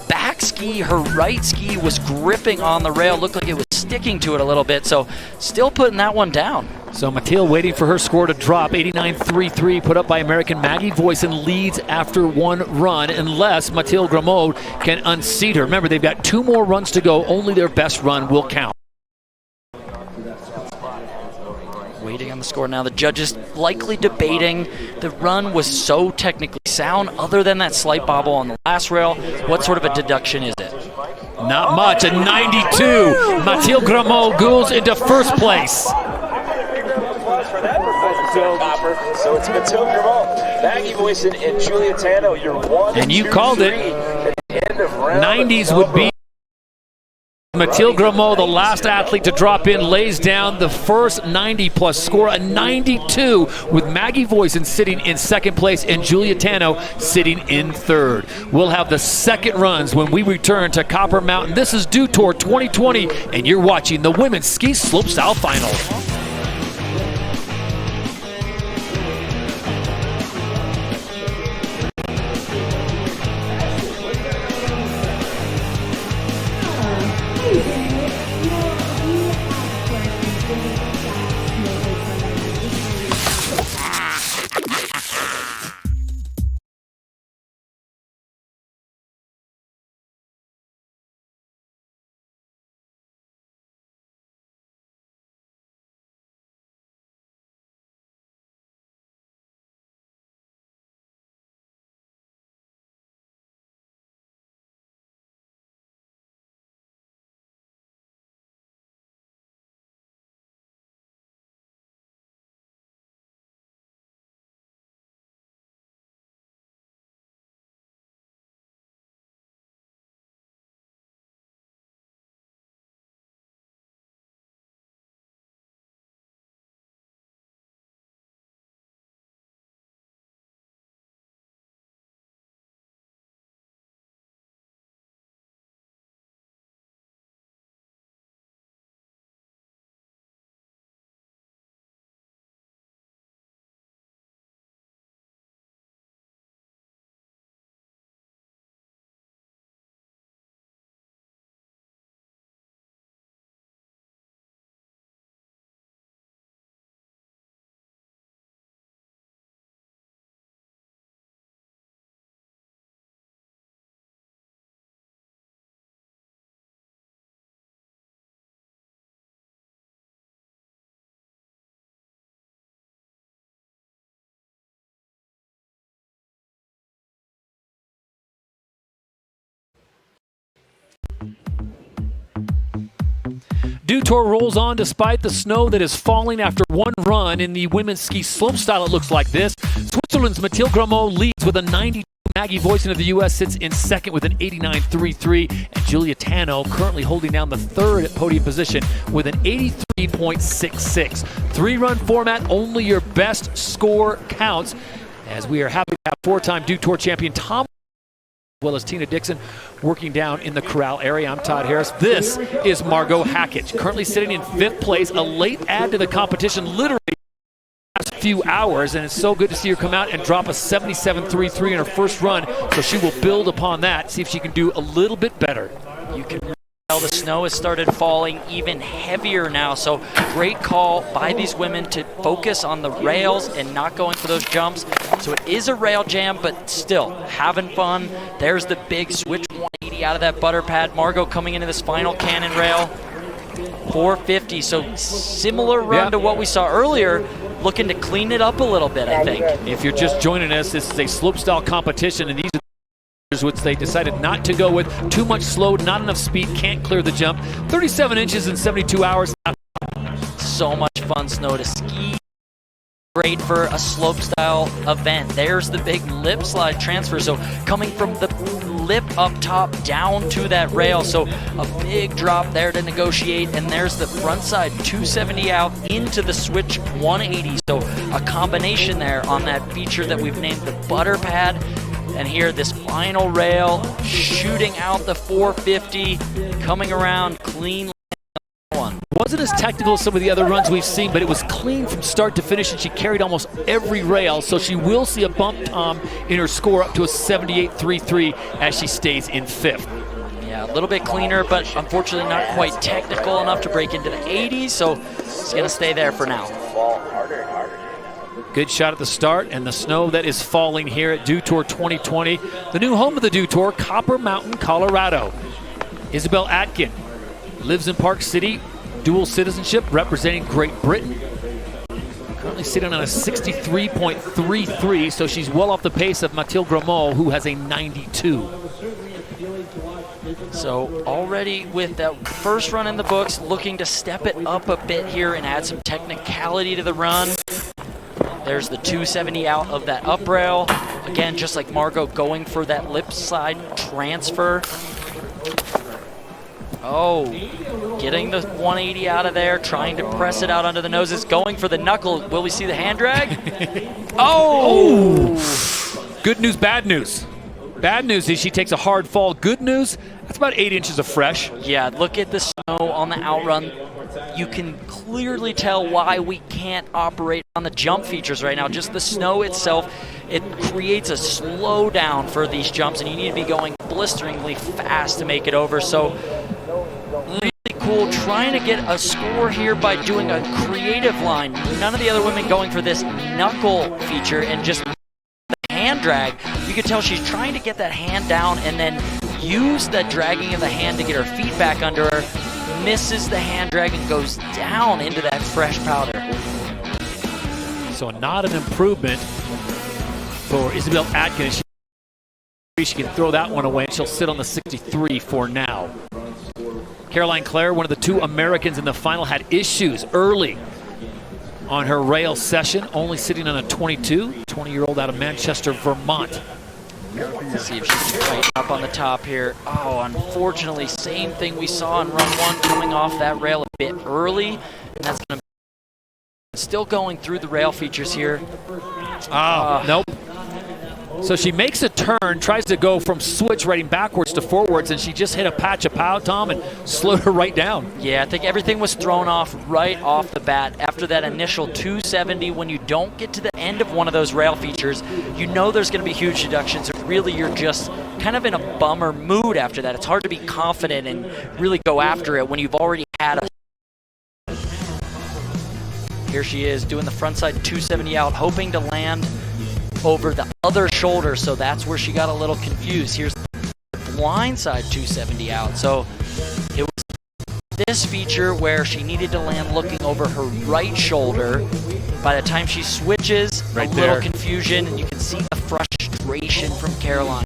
back ski, her right ski was gripping on the rail. Looked like it was sticking to it a little bit, so still putting that one down. So Mathilde waiting for her score to drop. 89.33 put up by American Maggie Voisin leads after 1 run unless Mathilde Graham can unseat her. Remember, they've got 2 more runs to go. Only their best run will count. Waiting on the score now. The judges likely debating. The run was so technically sound. Other than that slight bobble on the last rail, what sort of a deduction is it? Not much. A 92. Mathilde Graham goes into first place. So it's Mathilde Graham, Maggie Voisin, and Julia Tano. You're 1, and you 2, called 3 it. at the end of round 90s would be Mathilde Graham, the last athlete to drop in, lays down the first 90-plus score, a 92, with Maggie Voisin sitting in second place and Julia Tano sitting in third. We'll have the second runs when we return to Copper Mountain. This is Dew Tour 2020, and you're watching the Women's Ski Slopestyle Final. Dew Tour rolls on despite the snow that is falling after one run. In the women's ski slopestyle, it looks like this. Switzerland's Mathilde Graham leads with a 92. Maggie Voisin of the U.S. sits in second with an 89.33, and Julia Tano currently holding down the third podium position with an 83.66. Three-run format, only your best score counts, as we are happy to have four-time Dew Tour champion Tom, as well as Tina Dixon, working down in the corral area. I'm Todd Harris. This is Margo Hackett, currently sitting in fifth place, a late add to the competition, literally last few hours, and it's so good to see her come out and drop a 77.33 in her first run, so she will build upon that, see if she can do a little bit better. You can tell the snow has started falling even heavier now, so great call by these women to focus on the rails and not going for those jumps. So it is a rail jam, but still having fun. There's the big switch 180 out of that butter pad. Margo coming into this final cannon rail, 450, so similar run to what we saw earlier, looking to clean it up a little bit, I think. If you're just joining us, this is a slopestyle competition, and these are which they decided not to go with. Too much slow, not enough speed, can't clear the jump. 37 inches in 72 hours. So much fun snow to ski. Great for a slopestyle event. There's the big lip slide transfer. So coming from the lip up top down to that rail. So a big drop there to negotiate. And there's the front side 270 out into the switch 180. So a combination there on that feature that we've named the butter pad. And here, this final rail, shooting out the 450, coming around clean one. Wasn't as technical as some of the other runs we've seen, but it was clean from start to finish, and she carried almost every rail, so she will see a bump, Tom, in her score up to a 78.33 as she stays in fifth. Yeah, a little bit cleaner, but unfortunately not quite technical enough to break into the 80s, so she's going to stay there for now. Good shot at the start, and the snow that is falling here at Dew Tour 2020. The new home of the Dew Tour, Copper Mountain, Colorado. Isabel Atkin lives in Park City, dual citizenship, representing Great Britain. Currently sitting on a 63.33, so she's well off the pace of Mathilde Graham, who has a 92. So already with that first run in the books, looking to step it up a bit here and add some technicality to the run. There's the 270 out of that up rail. Again, just like Margo, going for that lip slide transfer. Oh, getting the 180 out of there, trying to press it out under the noses, going for the knuckle. Will we see the hand drag? Oh! Good news, bad news. Bad news is she takes a hard fall. Good news, that's about 8 inches of fresh. Yeah, look at the snow on the outrun. You can clearly tell why we can't operate on the jump features right now. Just the snow itself, it creates a slowdown for these jumps, and you need to be going blisteringly fast to make it over. So really cool, trying to get a score here by doing a creative line. None of the other women going for this knuckle feature and just the hand drag. You can tell she's trying to get that hand down and then use that dragging of the hand to get her feet back under her. Misses the hand drag and goes down into that fresh powder. So not an improvement for Isabel Atkin. She can throw that one away, and she'll sit on the 63 for now. Caroline Clare, one of the two Americans in the final, had issues early on her rail session, only sitting on a 22, 20-year-old out of Manchester, Vermont. Let's see if she can tighten up on the top here. Oh, unfortunately, same thing we saw in run one, coming off that rail a bit early. And that's going to still going through the rail features here. Nope. So she makes a turn, tries to go from switch riding backwards to forwards, and she just hit a patch of pow, Tom, and slowed her right down. Yeah, I think everything was thrown off right off the bat. After that initial 270, when you don't get to the end of one of those rail features, you know there's going to be huge deductions. Really, you're just kind of in a bummer mood after that. It's hard to be confident and really go after it when you've already had a... Here she is doing the frontside 270 out, hoping to land over the other shoulder, so that's where she got a little confused. Here's the blindside 270 out. So it was this feature where she needed to land looking over her right shoulder. By the time she switches, right a there, little confusion, and you can see the frustration from Caroline.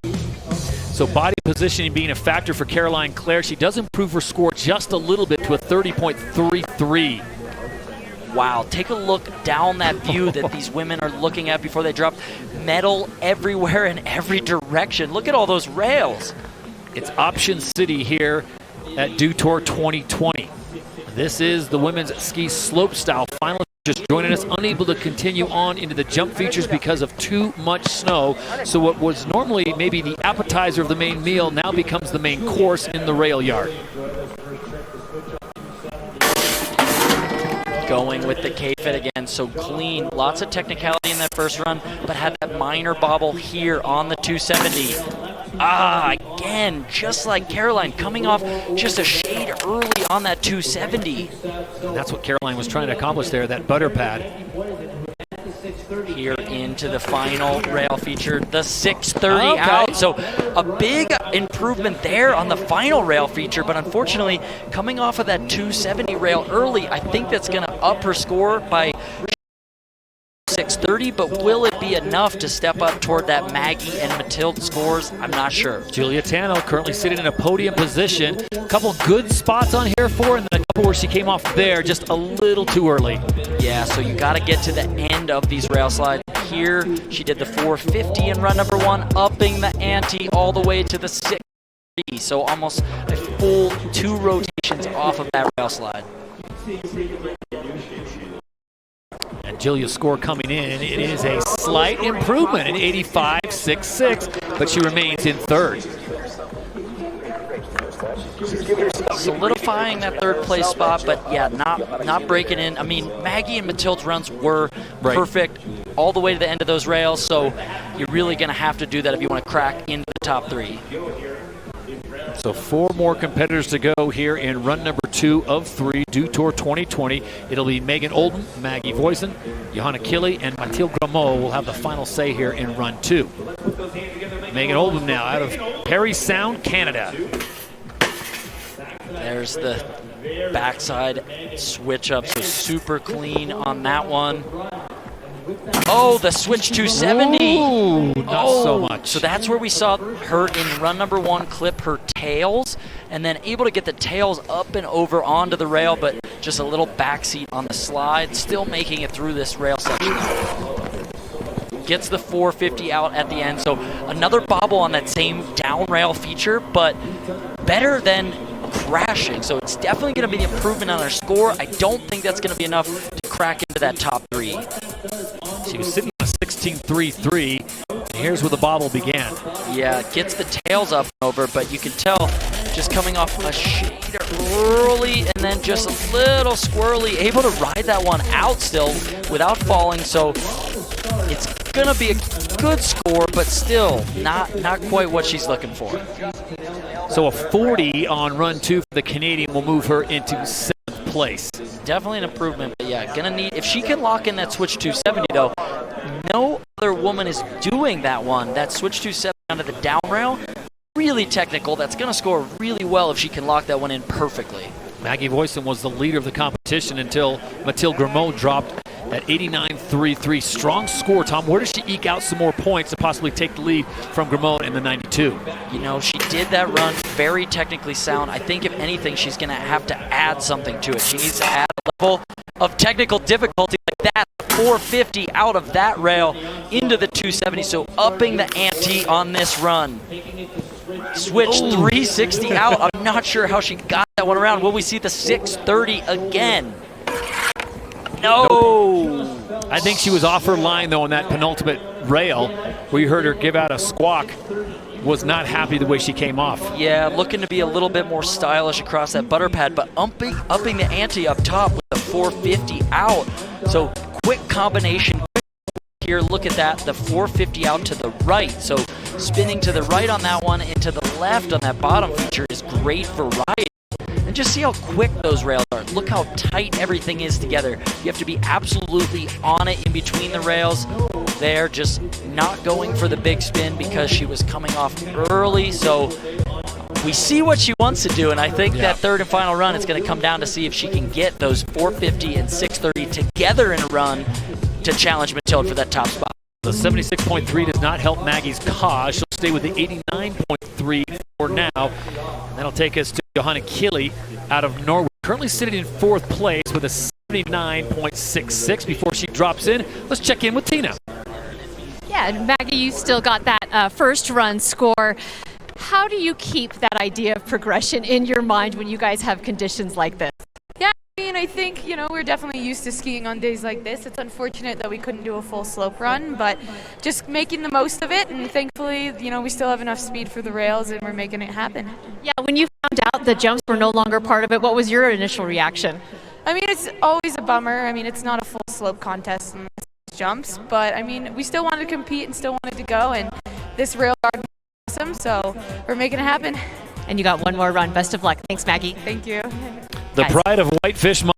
So body positioning being a factor for Caroline Clare. She does improve her score just a little bit to a 30.33. Wow, take a look down that view that these women are looking at before they drop. Metal everywhere in every direction. Look at all those rails. It's Option City here at Dew Tour 2020. This is the women's ski slopestyle finalists just joining us, unable to continue on into the jump features because of too much snow. So what was normally maybe the appetizer of the main meal now becomes the main course in the rail yard. Going with the K-fit again, so clean. Lots of technicality in that first run, but had that minor bobble here on the 270. Again, just like Caroline, coming off just a shade early on that 270. That's what Caroline was trying to accomplish there, that butter pad. Here into the final rail feature, the 630 out. So a big improvement there on the final rail feature, but unfortunately, coming off of that 270 rail early, I think that's going to up her score by 630, but will it be enough to step up toward that Maggie and Mathilde scores? I'm not sure. Julia Tano currently sitting in a podium position. A couple good spots on here for her, and then a couple where she came off there just a little too early. Yeah, so you got to get to the end of these rail slides. Here, she did the 450 in run number 1, upping the ante all the way to the 630. So almost a full 2 rotations off of that rail slide. And Julia's score coming in, it is a slight improvement at 85.66, but she remains in third. Solidifying that third place spot, but yeah, not breaking in. I mean, Maggie and Mathilde's runs were perfect all the way to the end of those rails, so you're really going to have to do that if you want to crack into the top 3. So 4 more competitors to go here in run number 2 of 3, Dew Tour 2020. It'll be Megan Oldham, Maggie Voisin, Johanna Kille, and Mathilde Graham will have the final say here in run 2. Megan Oldham now out of Parry Sound, Canada. There's the backside switch up, so super clean on that one. Oh, the switch 270. Ooh, not so much. So that's where we saw her in run number 1 clip her tails, and then able to get the tails up and over onto the rail, but just a little backseat on the slide, still making it through this rail section. Gets the 450 out at the end, so another bobble on that same down rail feature, but better than crashing. So it's definitely going to be the improvement on her score. I don't think that's going to be enough to crack into that top 3. She was sitting on a 16.33, and here's where the bobble began. Yeah, gets the tails up and over, but you can tell just coming off a shade early and then just a little squirrely, able to ride that one out still without falling. So it's going to be a good score, but still not quite what she's looking for. So a 40 on run 2 for the Canadian will move her into 7th place. Definitely an improvement, but yeah, gonna need, if she can lock in that switch 270 though, no other woman is doing that one. That switch 270 onto the down rail, really technical. That's gonna score really well if she can lock that one in perfectly. Maggie Voisin was the leader of the competition until Mathilde Graham dropped at 89.33. Strong score, Tom. Where does she eke out some more points to possibly take the lead from Graham in the 92? You know, she did that run very technically sound. I think if anything, she's going to have to add something to it. She needs to add a level of technical difficulty like that. 450 out of that rail into the 270. So upping the ante on this run. Switch 360 out. I'm not sure how she got that one around. Will we see the 630 again? No. I think she was off her line, though, on that penultimate rail where you heard her give out a squawk. Was not happy the way she came off. Yeah, looking to be a little bit more stylish across that butter pad, but upping the ante up top with the 450 out. So quick combination here. Look at that, the 450 out to the right. So spinning to the right on that one and to the left on that bottom feature is great for riding. And just see how quick those rails are. Look how tight everything is together. You have to be absolutely on it in between the rails. They're just not going for the big spin because she was coming off early. So we see what she wants to do, and I think that third and final run is going to come down to see if she can get those 450 and 630 together in a run to challenge Mathilde for that top spot. The 76.3 does not help Maggie's cause. She'll stay with the 89.3 for now. That'll take us to Johanna Keeley out of Norway, currently sitting in 4th place with a 79.66. Before she drops in, let's check in with Tina. Yeah, and Maggie, you still got that first run score. How do you keep that idea of progression in your mind when you guys have conditions like this? Yeah, I mean, I think, we're definitely used to skiing on days like this. It's unfortunate that we couldn't do a full slope run, but just making the most of it, and thankfully, we still have enough speed for the rails, and we're making it happen. Yeah, when you found out the jumps were no longer part of it, what was your initial reaction? I mean, it's always a bummer. I mean, it's not a full slope contest unless it's jumps, but I mean, we still wanted to compete and still wanted to go, and this rail guard was awesome, so we're making it happen. And you got one more run. Best of luck. Thanks, Maggie. Thank you. The pride of Whitefish, Maggie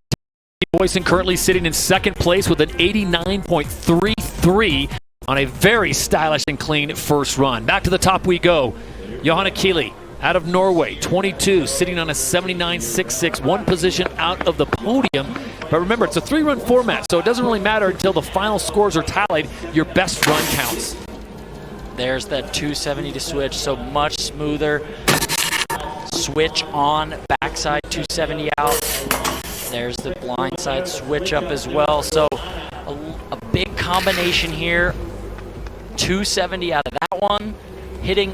Voisin, currently sitting in 2nd place with an 89.33 on a very stylish and clean first run. Back to the top we go. Johanna Keeley out of Norway, 22, sitting on a 79.66, one position out of the podium. But remember, it's a 3-run format, so it doesn't really matter until the final scores are tallied. Your best run counts. There's that 270 to switch, so much smoother. Switch on, backside 270 out. There's the blindside switch up as well. So a big combination here. 270 out of that one, hitting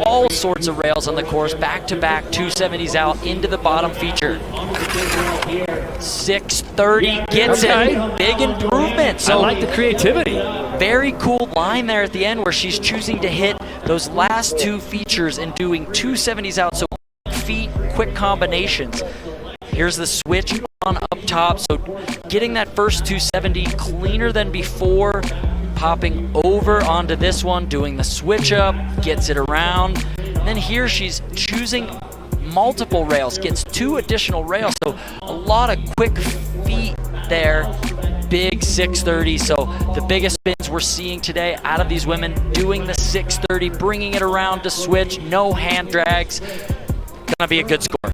all sorts of rails on the course, back-to-back 270s out into the bottom feature. 630 gets it. Big improvement. So I like the creativity. Very cool line there at the end where she's choosing to hit those last 2 features and doing 270s out. So feet, quick combinations. Here's the switch on up top. So getting that first 270 cleaner than before. Popping over onto this one, doing the switch up, gets it around. And then here she's choosing multiple rails, gets 2 additional rails. So a lot of quick feet there. Big 630. So the biggest spins we're seeing today out of these women doing the 630, bringing it around to switch, no hand drags. Gonna be a good score.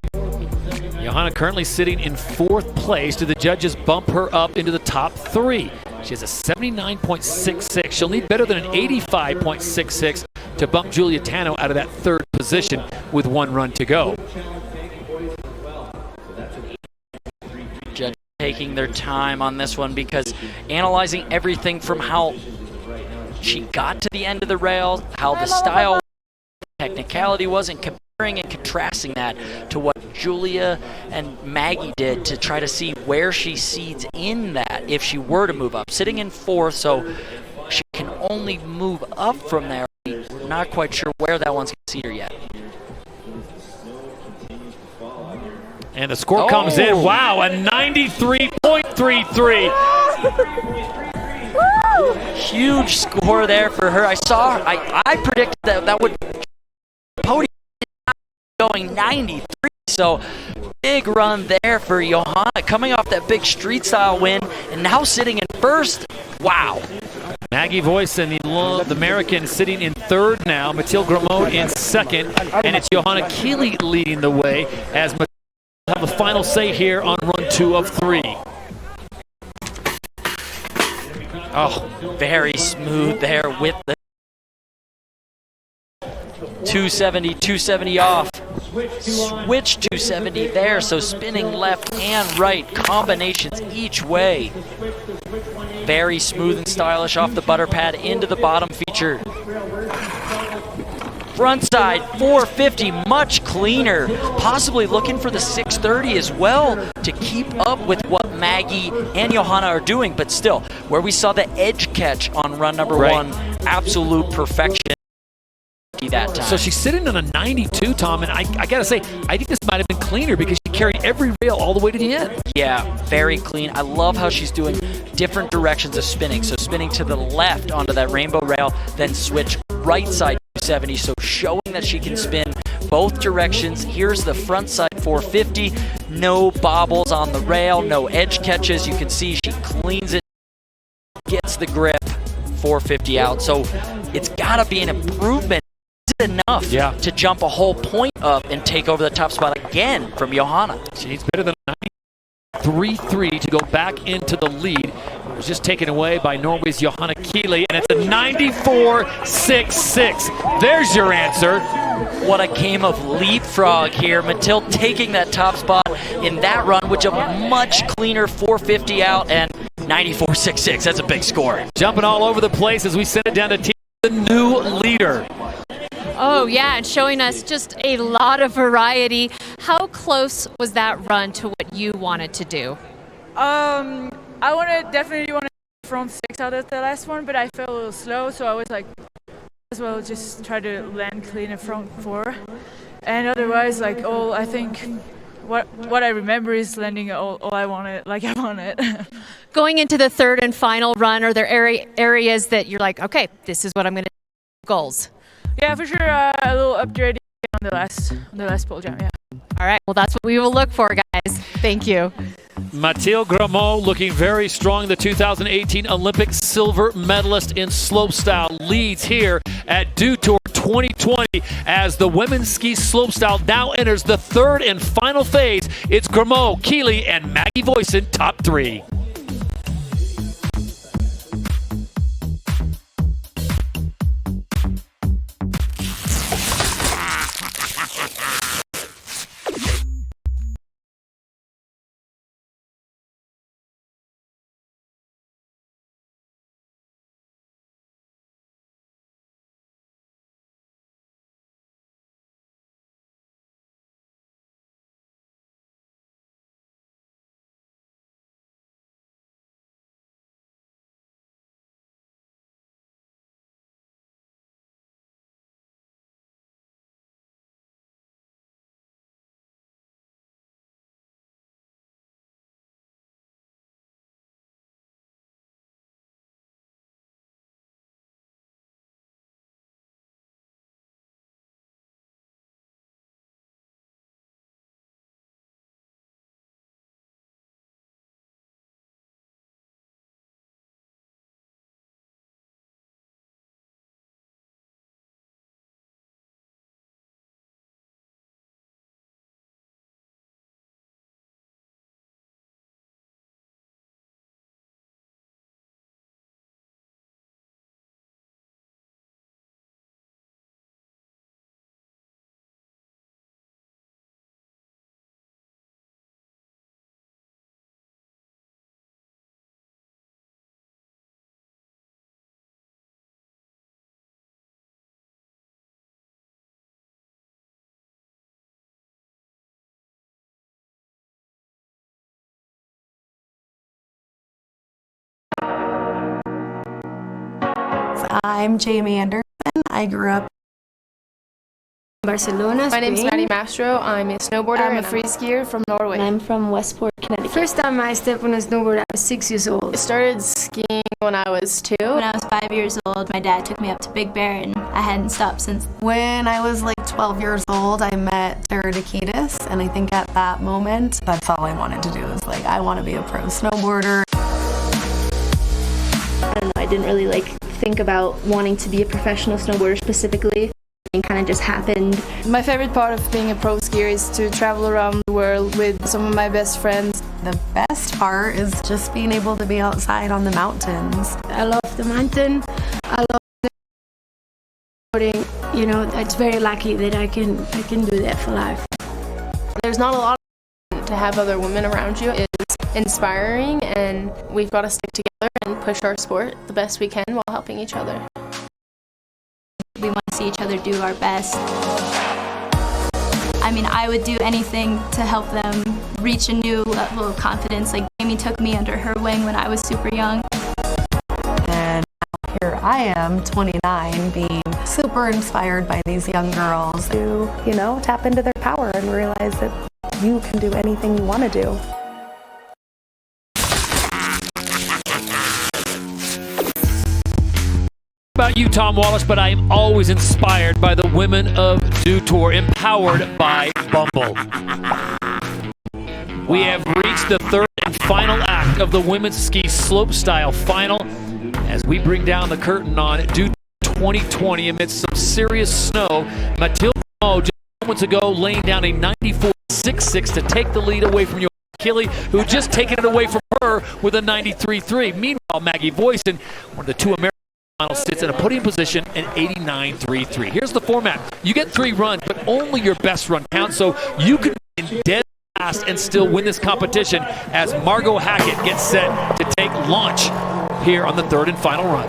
Johanna currently sitting in 4th place. Do the judges bump her up into the top 3? She has a 79.66. She'll need better than an 85.66 to bump Julia Tano out of that 3rd position with 1 run to go. Judges taking their time on this one because analyzing everything from how she got to the end of the rail, how the style, technicality was, and comparing and contrasting that to what Julia and Maggie did to try to see where she seeds in that if she were to move up. Sitting in 4th, so she can only move up from there. We're not quite sure where that one's going to seed her yet. And the score comes in. Wow, a 93.33. Huge score there for her. I predicted that would podium going 93. So big run there for Johanna, coming off that big street style win and now sitting in 1st. Wow. Maggie Voisin, the American, sitting in 3rd now. Mathilde Graham in 2nd. And it's Johanna Keeley leading the way as Mathilde will have the final say here on run 2 of 3. Oh, very smooth there with the 270 off. Switch 270 there, so spinning left and right, combinations each way. Very smooth and stylish off the butter pad into the bottom feature. Front side 450, much cleaner. Possibly looking for the 630 as well to keep up with what Maggie and Johanna are doing, but still, where we saw the edge catch on run number 1, absolute perfection. That time. So she's sitting on a 92, Tom, and I gotta say, I think this might have been cleaner because she carried every rail all the way to the end. Yeah, very clean. I love how she's doing different directions of spinning. So spinning to the left onto that rainbow rail, then switch right side 270. So showing that she can spin both directions. Here's the front side 450. No bobbles on the rail, no edge catches. You can see she cleans it, gets the grip, 450 out. So it's gotta be an improvement. Enough to jump a whole point up and take over the top spot again from Johanna. She needs better than a 93.3 to go back into the lead. It was just taken away by Norway's Johanna Keeley, and it's a 94.66. There's your answer. What a game of leapfrog here. Mathilde taking that top spot in that run, which a much cleaner 450 out and 94.66. That's a big score. Jumping all over the place as we send it down to the new leader. Oh, yeah, and showing us just a lot of variety. How close was that run to what you wanted to do? I definitely want to front 6 out of the last one, but I felt a little slow, so I was like, as well just try to land clean in front 4. And otherwise, like, I think what I remember is landing all I wanted, like I wanted. Going into the third and final run, are there areas that you're like, okay, this is what I'm going to do? Goals? Yeah, for sure, a little upgrading on the last pole jump, yeah. All right, well, that's what we will look for, guys. Thank you. Mathilde Graham looking very strong. The 2018 Olympic silver medalist in slopestyle leads here at Dew Tour 2020 as the women's ski slopestyle now enters the third and final phase. It's Graham, Keeley, and Maggie Voisin top 3. I'm Jamie Anderson. I grew up in Barcelona. My name's Maddie Mastro. I'm a snowboarder. I'm a free skier from Norway. I'm from Westport, Connecticut. First time I stepped on a snowboard, I was 6 years old. I started skiing when I was 2. When I was 5 years old, my dad took me up to Big Bear, and I hadn't stopped since. When I was like 12 years old, I met Tara, and I think at that moment, that's all I wanted to do was like, I want to be a pro snowboarder. I don't know, I didn't really think about wanting to be a professional snowboarder specifically. It kind of just happened. My favorite part of being a pro skier is to travel around the world with some of my best friends. The best part is just being able to be outside on the mountains. I love the mountain. I love snowboarding. You know, it's very lucky that I can do that for life. There's not a lot to have other women around you. It's inspiring, and we've got to stick together and push our sport the best we can while helping each other. We want to see each other do our best. I mean, I would do anything to help them reach a new level of confidence. Like Jamie took me under her wing when I was super young. And now here I am, 29, being super inspired by these young girls who, you know, tap into their power and realize that you can do anything you want to do. About you, Tom Wallace, but I am always inspired by the women of Dew Tour, empowered by Bumble. We have reached the third and final act of the women's ski slopestyle final as we bring down the curtain on Dew 2020 amidst some serious snow. Mathilde Graham just moments ago laying down a 94.66 to take the lead away from Achille, who had just taken it away from her with a 93.3. Meanwhile, Maggie Voisin, one of the 2 American finals, sits in a podium position at 89.33. Here's the format. You get 3 runs, but only your best run counts, so you can be dead last and still win this competition as Margo Hackett gets set to take launch here on the 3rd and final run.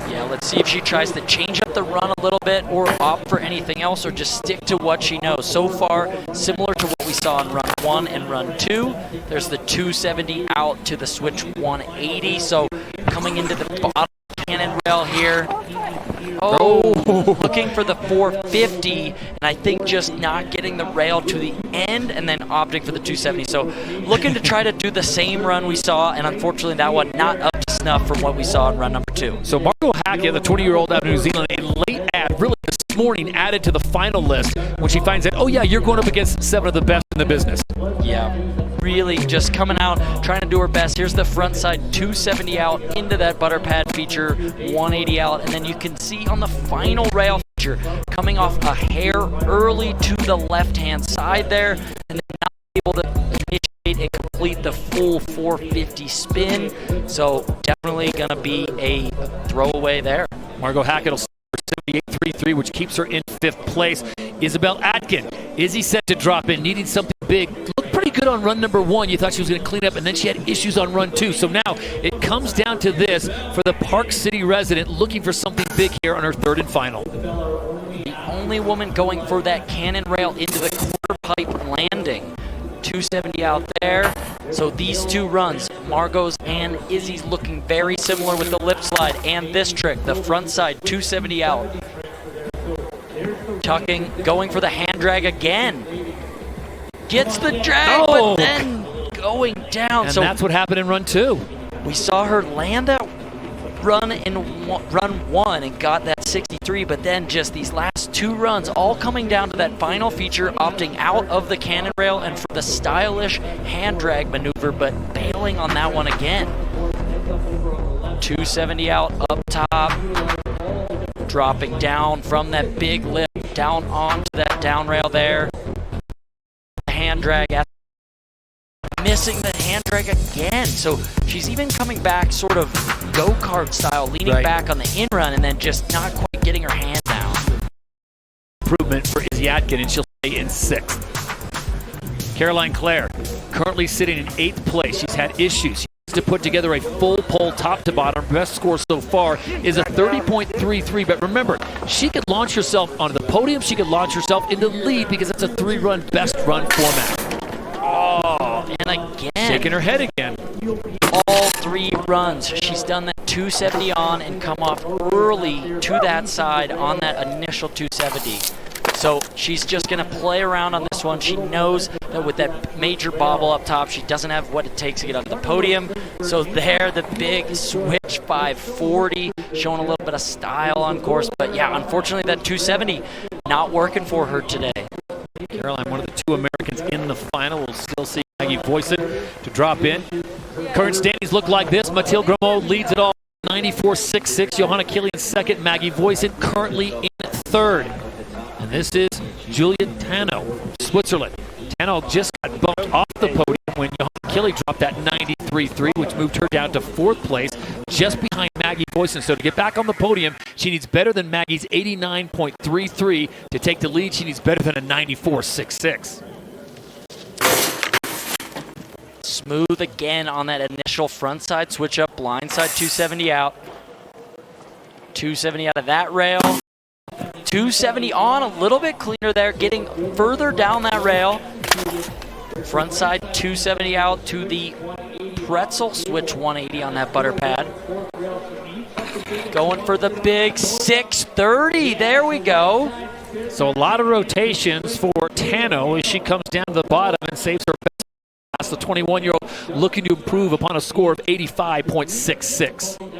Yeah, let's see if she tries to change up the run a little bit or opt for anything else or just stick to what she knows. So far, similar to what we saw in run 1 and run 2. There's the 270 out to the switch 180. So coming into the bottom cannon rail here. Oh, looking for the 450, and I think just not getting the rail to the end and then opting for the 270. So looking to try to do the same run we saw, and unfortunately that one not up to snuff from what we saw in run number 2. So Margo Hackett, the 20-year-old out of New Zealand, a late ad, really this morning added to the final list when she finds out, oh yeah, you're going up against 7 of the best in the business. Yeah, really just coming out, trying to do her best. Here's the front side 270 out into that butter pad feature, 180 out, and then you can see on the final rail feature coming off a hair early to the left-hand side there, and then not able to initiate and complete the full 450 spin. So definitely going to be a throwaway there. Margo Hackett will 78.33, which keeps her in 5th place. Isabel Atkin, Izzy set to drop in, needing something big. Looked pretty good on run number 1. You thought she was going to clean up, and then she had issues on run 2. So now it comes down to this for the Park City resident looking for something big here on her 3rd and final. The only woman going for that cannon rail into the quarter pipe landing. 270 out there. So these 2 runs, Margo's and Izzy's, looking very similar with the lip slide and this trick, the front side 270 out. Tucking, going for the hand drag again. Gets the drag, but then going down. And so that's what happened in run 2. We saw her land that run in run 1 and got that 63, but then just these last 2 runs all coming down to that final feature, opting out of the cannon rail and for the stylish hand drag maneuver, but bailing on that one again. 270 out up top, dropping down from that big lip down onto that down rail there. Hand drag at missing the hand drag again. So she's even coming back sort of go-kart style, leaning back on the in run and then just not quite getting her hand down. Improvement for Izzy Atkin, and she'll stay in 6th. Caroline Clare, currently sitting in 8th place. She's had issues. She needs to put together a full pole top to bottom. Best score so far is a 30.33, but remember, she could launch herself onto the podium. She could launch herself into the lead because it's a 3-run best run format. Oh, and again. Shaking her head again. All 3 runs. She's done that 270 on and come off early to that side on that initial 270. So she's just going to play around on this one. She knows that with that major bobble up top, she doesn't have what it takes to get on the podium. So there, the big switch 540, showing a little bit of style on course. But yeah, unfortunately, that 270 not working for her today. Caroline, one of the 2 Americans in the final. We'll still see Maggie Voisin to drop in. Current standings look like this. Mathilde Graham leads it all, 94.66. Johanna Achille in 2nd. Maggie Voisin currently in 3rd. And this is Julia Tano, Switzerland. Tano just got bumped off the podium when Johanna Achille dropped that 93.3, which moved her down to 4th place, just behind Maggie Voisin. So to get back on the podium, she needs better than Maggie's 89.33. To take the lead, she needs better than a 94.66. Smooth again on that initial front side switch up, blind side 270 out. 270 out of that rail. 270 on, a little bit cleaner there, getting further down that rail. Front side 270 out to the pretzel, switch 180 on that butter pad. Going for the big 630, there we go. So a lot of rotations for Tano as she comes down to the bottom and saves her best class, the 21-year-old looking to improve upon a score of 85.66.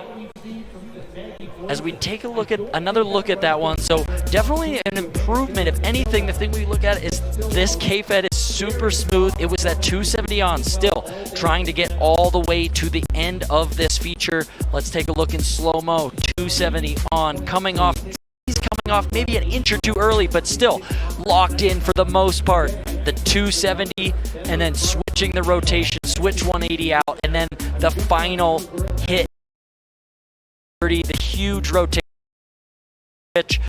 As we take a look at another look at that one, so definitely an improvement. If anything, the thing we look at is this K-Fed is super smooth. It was that 270 on, still trying to get all the way to the end of this feature. Let's take a look in slow-mo. 270 on, coming off. He's coming off maybe an inch or 2 early, but still locked in for the most part. the 270 and then switching the rotation, switch 180 out, and then the final hit, the huge rotation switch.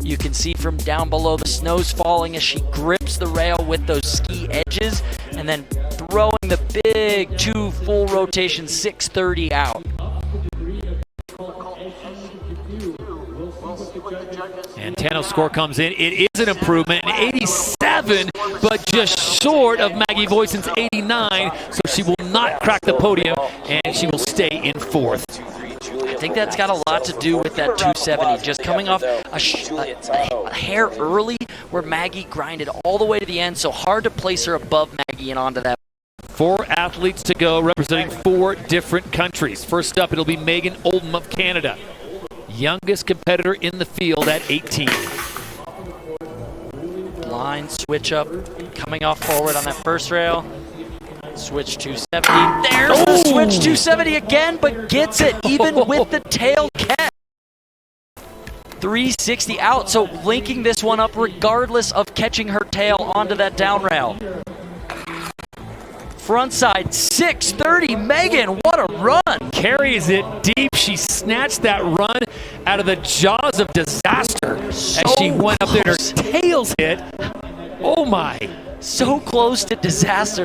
You can see from down below the snow's falling as she grips the rail with those ski edges and then throwing the big 2 full rotation 630 out. And Tano's score comes in. It is an improvement, an 87, but just short of Maggie Voisin's 89, so she will not crack the podium, and she will stay in 4th. I think that's got a lot to do with that 270, just coming off a hair early where Maggie grinded all the way to the end, so hard to place her above Maggie and onto that. 4 athletes to go, representing 4 different countries. First up, it'll be Megan Oldham of Canada, youngest competitor in the field at 18. Line switch up, coming off forward on that first rail. Switch 270. There's the switch 270 again, but gets it even with the tail catch. 360 out, so linking this one up regardless of catching her tail onto that down rail. Front side 630. Megan, what a run! Carries it deep. She snatched that run out of the jaws of disaster as she went up there and her tails hit. Oh my. So close to disaster.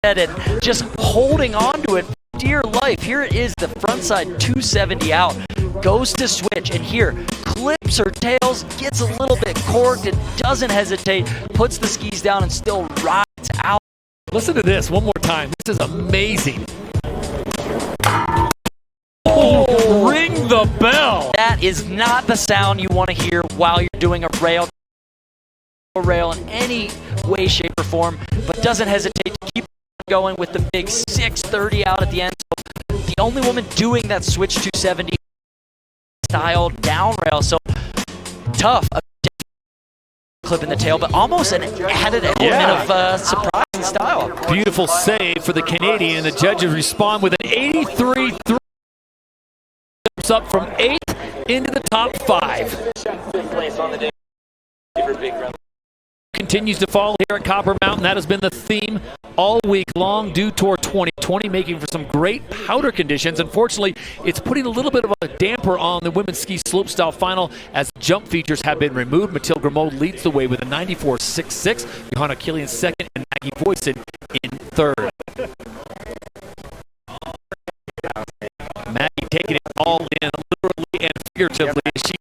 And just holding on to it for dear life. Here it is, the front side 270 out. Goes to switch, and here clips her tails, gets a little bit corked, and doesn't hesitate, puts the skis down and still rides out. Listen to this one more time. This is amazing. Oh, ring the bell. That is not the sound you want to hear while you're doing a rail in any way, shape, or form, but doesn't hesitate to keep going with the big 630 out at the end. So the only woman doing that switch 270 style down rail. So tough. Clip in the tail, but almost an added element of surprise and style. Beautiful save for the Canadian. The judges respond with an 83-3. Steps up from 8th into the top 5. Continues to fall here at Copper Mountain. That has been the theme all week long. Dew Tour 2020 making for some great powder conditions. Unfortunately, it's putting a little bit of a damper on the women's ski slopestyle final as jump features have been removed. Mathilde Graham leads the way with a 94.66. Johanna Killian second and Maggie Voisin in 3rd. Maggie taking it all in literally and figuratively. She's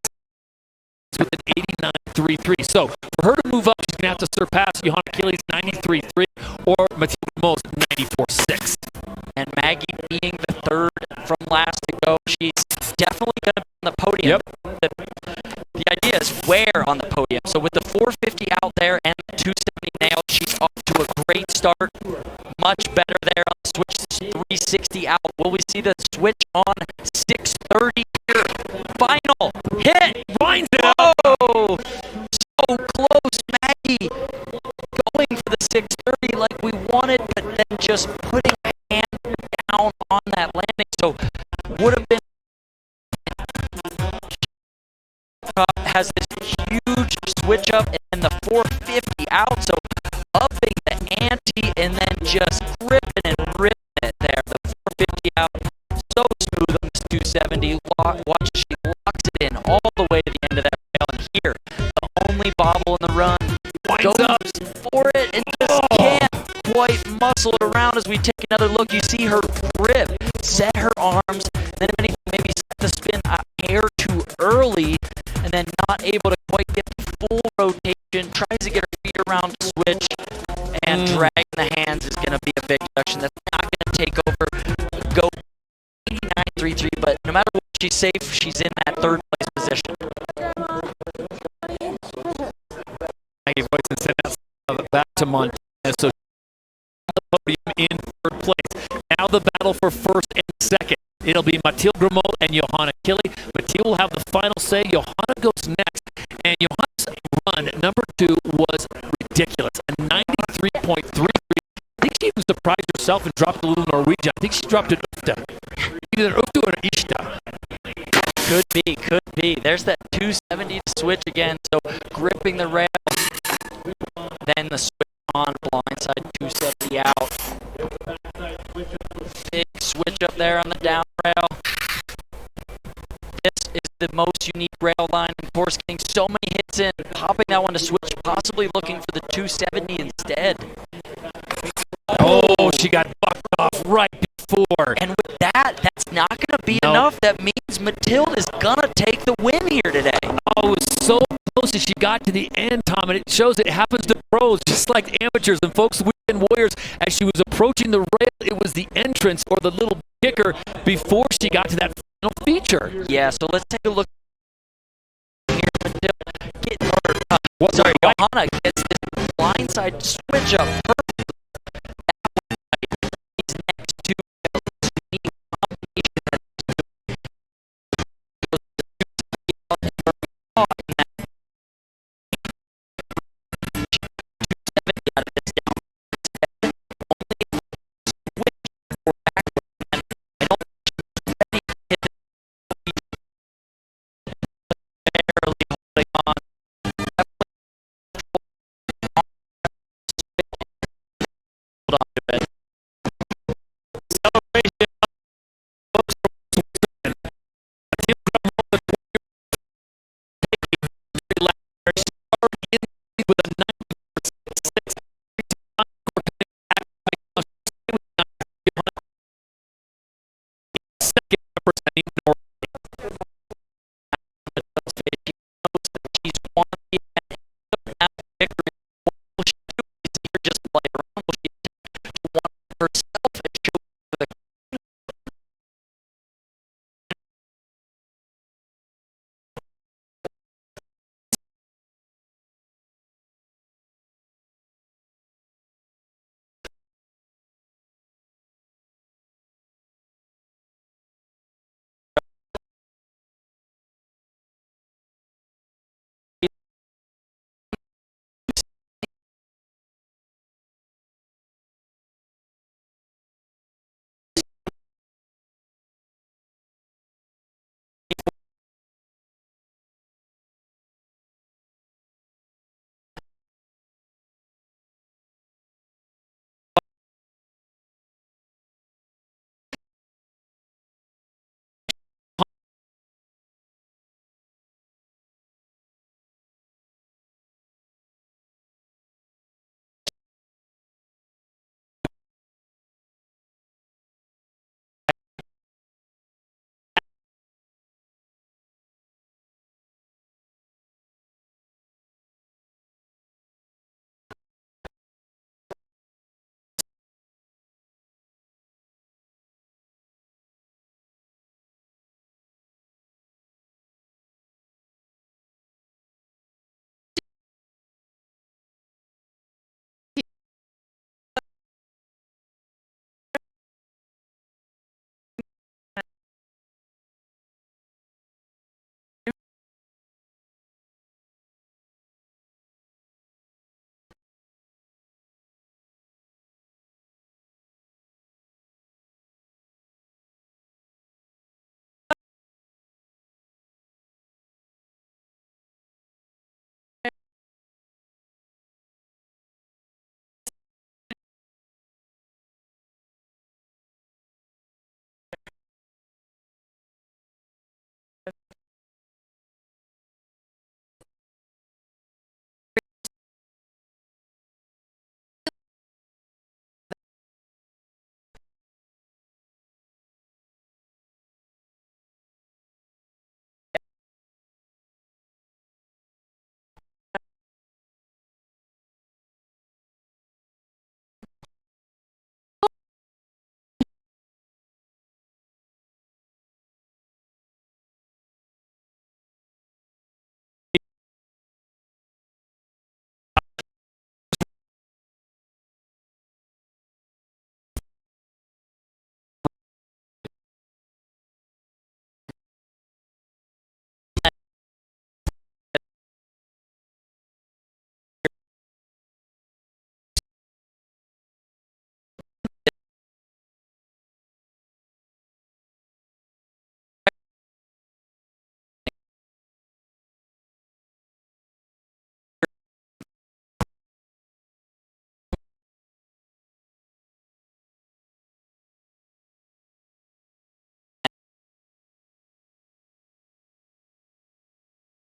with an 89.33. So for her to move up, she's going to have to surpass Johanna Killian's 93.3 or Mathilde Graham's 94.6. And Maggie being the 3rd from last to go, she's definitely going to be on the podium. Yep. The idea is where on the podium. So with the 450 out there and the 270 nailed, she's off to a great start. Much better there on the switch 360 out. Will we see the switch on 630 here? Final hit. Winds it up. Oh, so close. Maggie going for the 630 like we wanted, but then just putting a hand down on that landing. So would have been has this huge switch up and the 450 out. So upping the ante and then just gripping and ripping it there. The 450 out. So smooth on this 270. Watch as she locks it in all the way to the end of that rail. And here, the only bobble in the run goes for it and just can't quite muscle it around. As we take another look, you see her grip, set her arms, then if anything, maybe set the spin a hair too early, and then not able to quite get the full rotation. Tries to get her feet around the switch, and dragging the hands is going to be a big deduction. That's not going to take over. Go 89.33, but no matter what, she's safe. She's in that 3rd place position. Maggie Voisin sent out back to Montana, so the podium in 3rd place. Now the battle for 1st and 2nd. It'll be Mathilde Graham and Johanna Killy. Mathilde will have the final say. Johanna goes next, and Johanna's run, number 2, was ridiculous. A 93.33. I think she even surprised herself and dropped a little Norwegian. I think she dropped an Ufta. Either Ufta or an Ishta. Could be. There's that 270 to switch again, so gripping the rail, then the switch on, blindside 270 out. Big switch up there on the down rail. This is the most unique rail line, of course, getting so many hits in, popping that one to switch, possibly looking for the 270 instead. Oh, she got bucked off right before. And with that, that's not going to be enough. That means Mathilde is going to take the win here today. Oh, it was so close as she got to the end, Tom, and it shows it happens to pros just like amateurs. And folks, Weekend Warriors, as she was approaching the rail, it was the entrance or the little kicker before she got to that final feature. Yeah, so let's take a look. Here's Mathilde Johanna gets this blindside switch up. These next two rails, unique combination out of this down. Only switch or backward. I don't think hit barely holding on.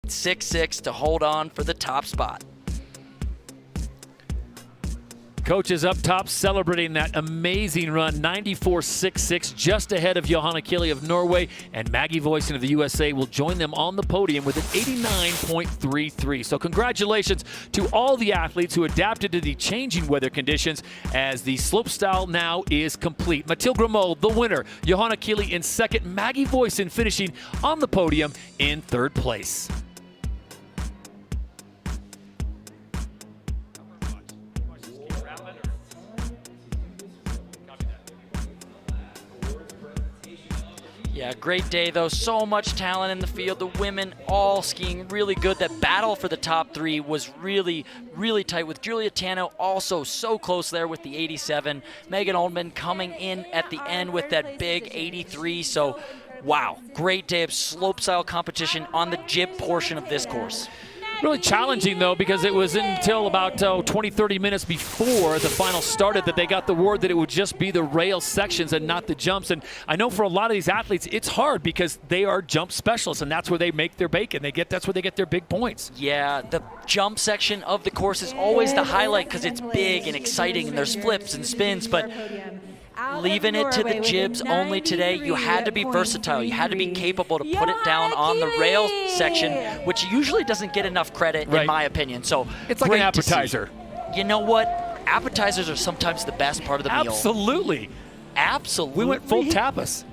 94.66 to hold on for the top spot. Coaches up top celebrating that amazing run, 94.66, just ahead of Johanna Kili of Norway, and Maggie Voisin of the USA will join them on the podium with an 89.33. So congratulations to all the athletes who adapted to the changing weather conditions as the slopestyle now is complete. Mathilde Graham, the winner, Johanna Kili in second, Maggie Voisin finishing on the podium in third place. Yeah, great day though. So much talent in the field. The women all skiing really good. That battle for the top three was really, really tight with Julia Tano also so close there with the 87. Megan Oldham coming in at the end with that big 83. So, wow, great day of slopestyle competition on the jib portion of this course. Really challenging, though, because it was until about 20, 30 minutes before the final started that they got the word that it would just be the rail sections and not the jumps. And I know for a lot of these athletes, it's hard because they are jump specialists, and that's where they make their bacon. That's where they get their big points. Yeah, the jump section of the course is always the highlight because it's big and exciting, and there's flips and spins, but leaving it to the jibs only today, you had to be versatile. You had to be capable to put it down on the rail section, which usually doesn't get enough credit, in my opinion. So it's like an appetizer. You know what? Appetizers are sometimes the best part of the meal. Absolutely. Absolutely. We went full tapas.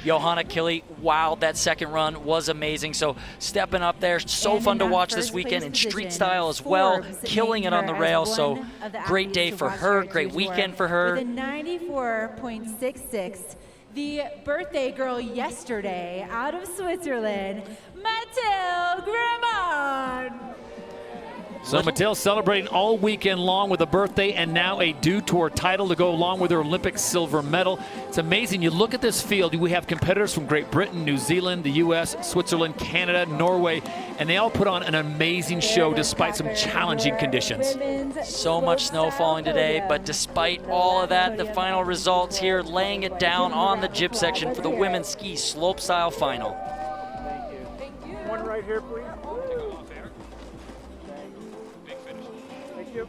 Johanna Kili, wow, that second run was amazing. So stepping up there, so fun to watch this weekend in street style as well, killing it on the rail. So great day for her, great weekend for her. With a 94.66, the birthday girl yesterday out of Switzerland, Mathilde Graham. So Mathilde celebrating all weekend long with a birthday and now a Dew Tour title to go along with her Olympic silver medal. It's amazing. You look at this field, we have competitors from Great Britain, New Zealand, the U.S., Switzerland, Canada, Norway, and they all put on an amazing show despite some challenging conditions. So much snow falling today, but despite all of that, the final results here, laying it down on the jib section for the women's ski slopestyle final. Thank you. One right here, please. Thank you.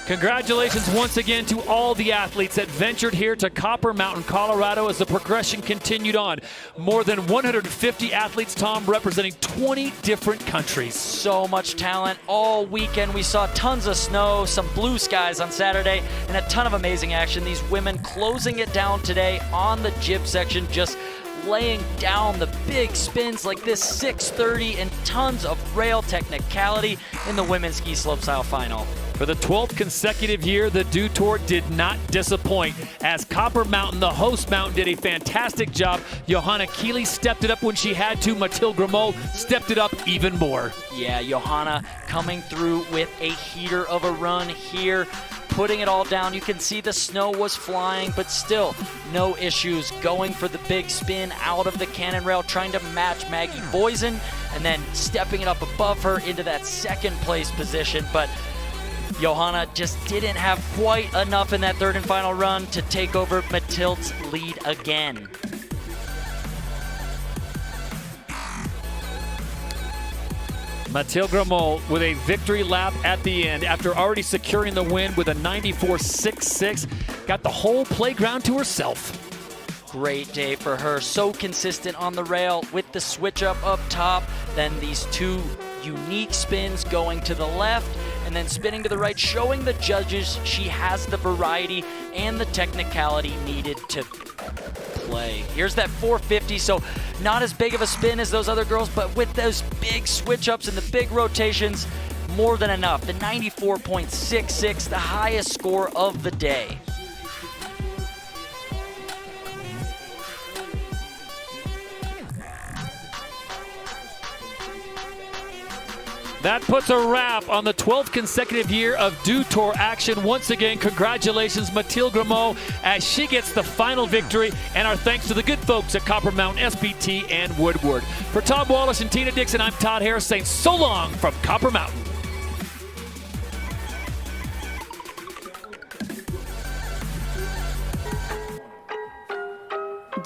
Congratulations once again to all the athletes that ventured here to Copper Mountain, Colorado as the progression continued on. More than 150 athletes, Tom, representing 20 different countries. So much talent all weekend. We saw tons of snow, some blue skies on Saturday, and a ton of amazing action. These women closing it down today on the jib section, just laying down the big spins like this 630 and tons of rail technicality in the women's ski slopestyle final. For the 12th consecutive year, the Dew Tour did not disappoint as Copper Mountain, the host mountain, did a fantastic job. Johanna Kili stepped it up when she had to. Mathilde Graham stepped it up even more. Yeah, Johanna coming through with a heater of a run here, putting it all down. You can see the snow was flying, but still no issues, going for the big spin out of the cannon rail, trying to match Maggie Voisin, and then stepping it up above her into that second place position. But Johanna just didn't have quite enough in that third and final run to take over Mathilde's lead again. Mathilde Graham with a victory lap at the end after already securing the win with a 94.66. Got the whole playground to herself. Great day for her. So consistent on the rail with the switch up top. Then these two unique spins going to the left and then spinning to the right, showing the judges she has the variety and the technicality needed to play. Here's that 450, so not as big of a spin as those other girls, but with those big switch ups and the big rotations, more than enough. The 94.66, the highest score of the day. That puts a wrap on the 12th consecutive year of Dew Tour action. Once again, congratulations, Mathilde Graham, as she gets the final victory, and our thanks to the good folks at Copper Mountain, SBT, and Woodward. For Tom Wallace and Tina Dixon, I'm Todd Harris saying so long from Copper Mountain.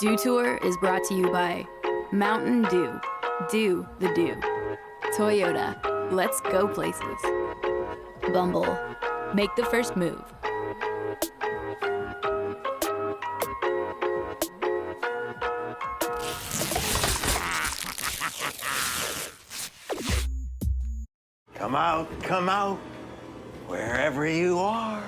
Dew Tour is brought to you by Mountain Dew. Do the Dew. Toyota. Let's go places. Bumble. Make the first move. Come out, wherever you are.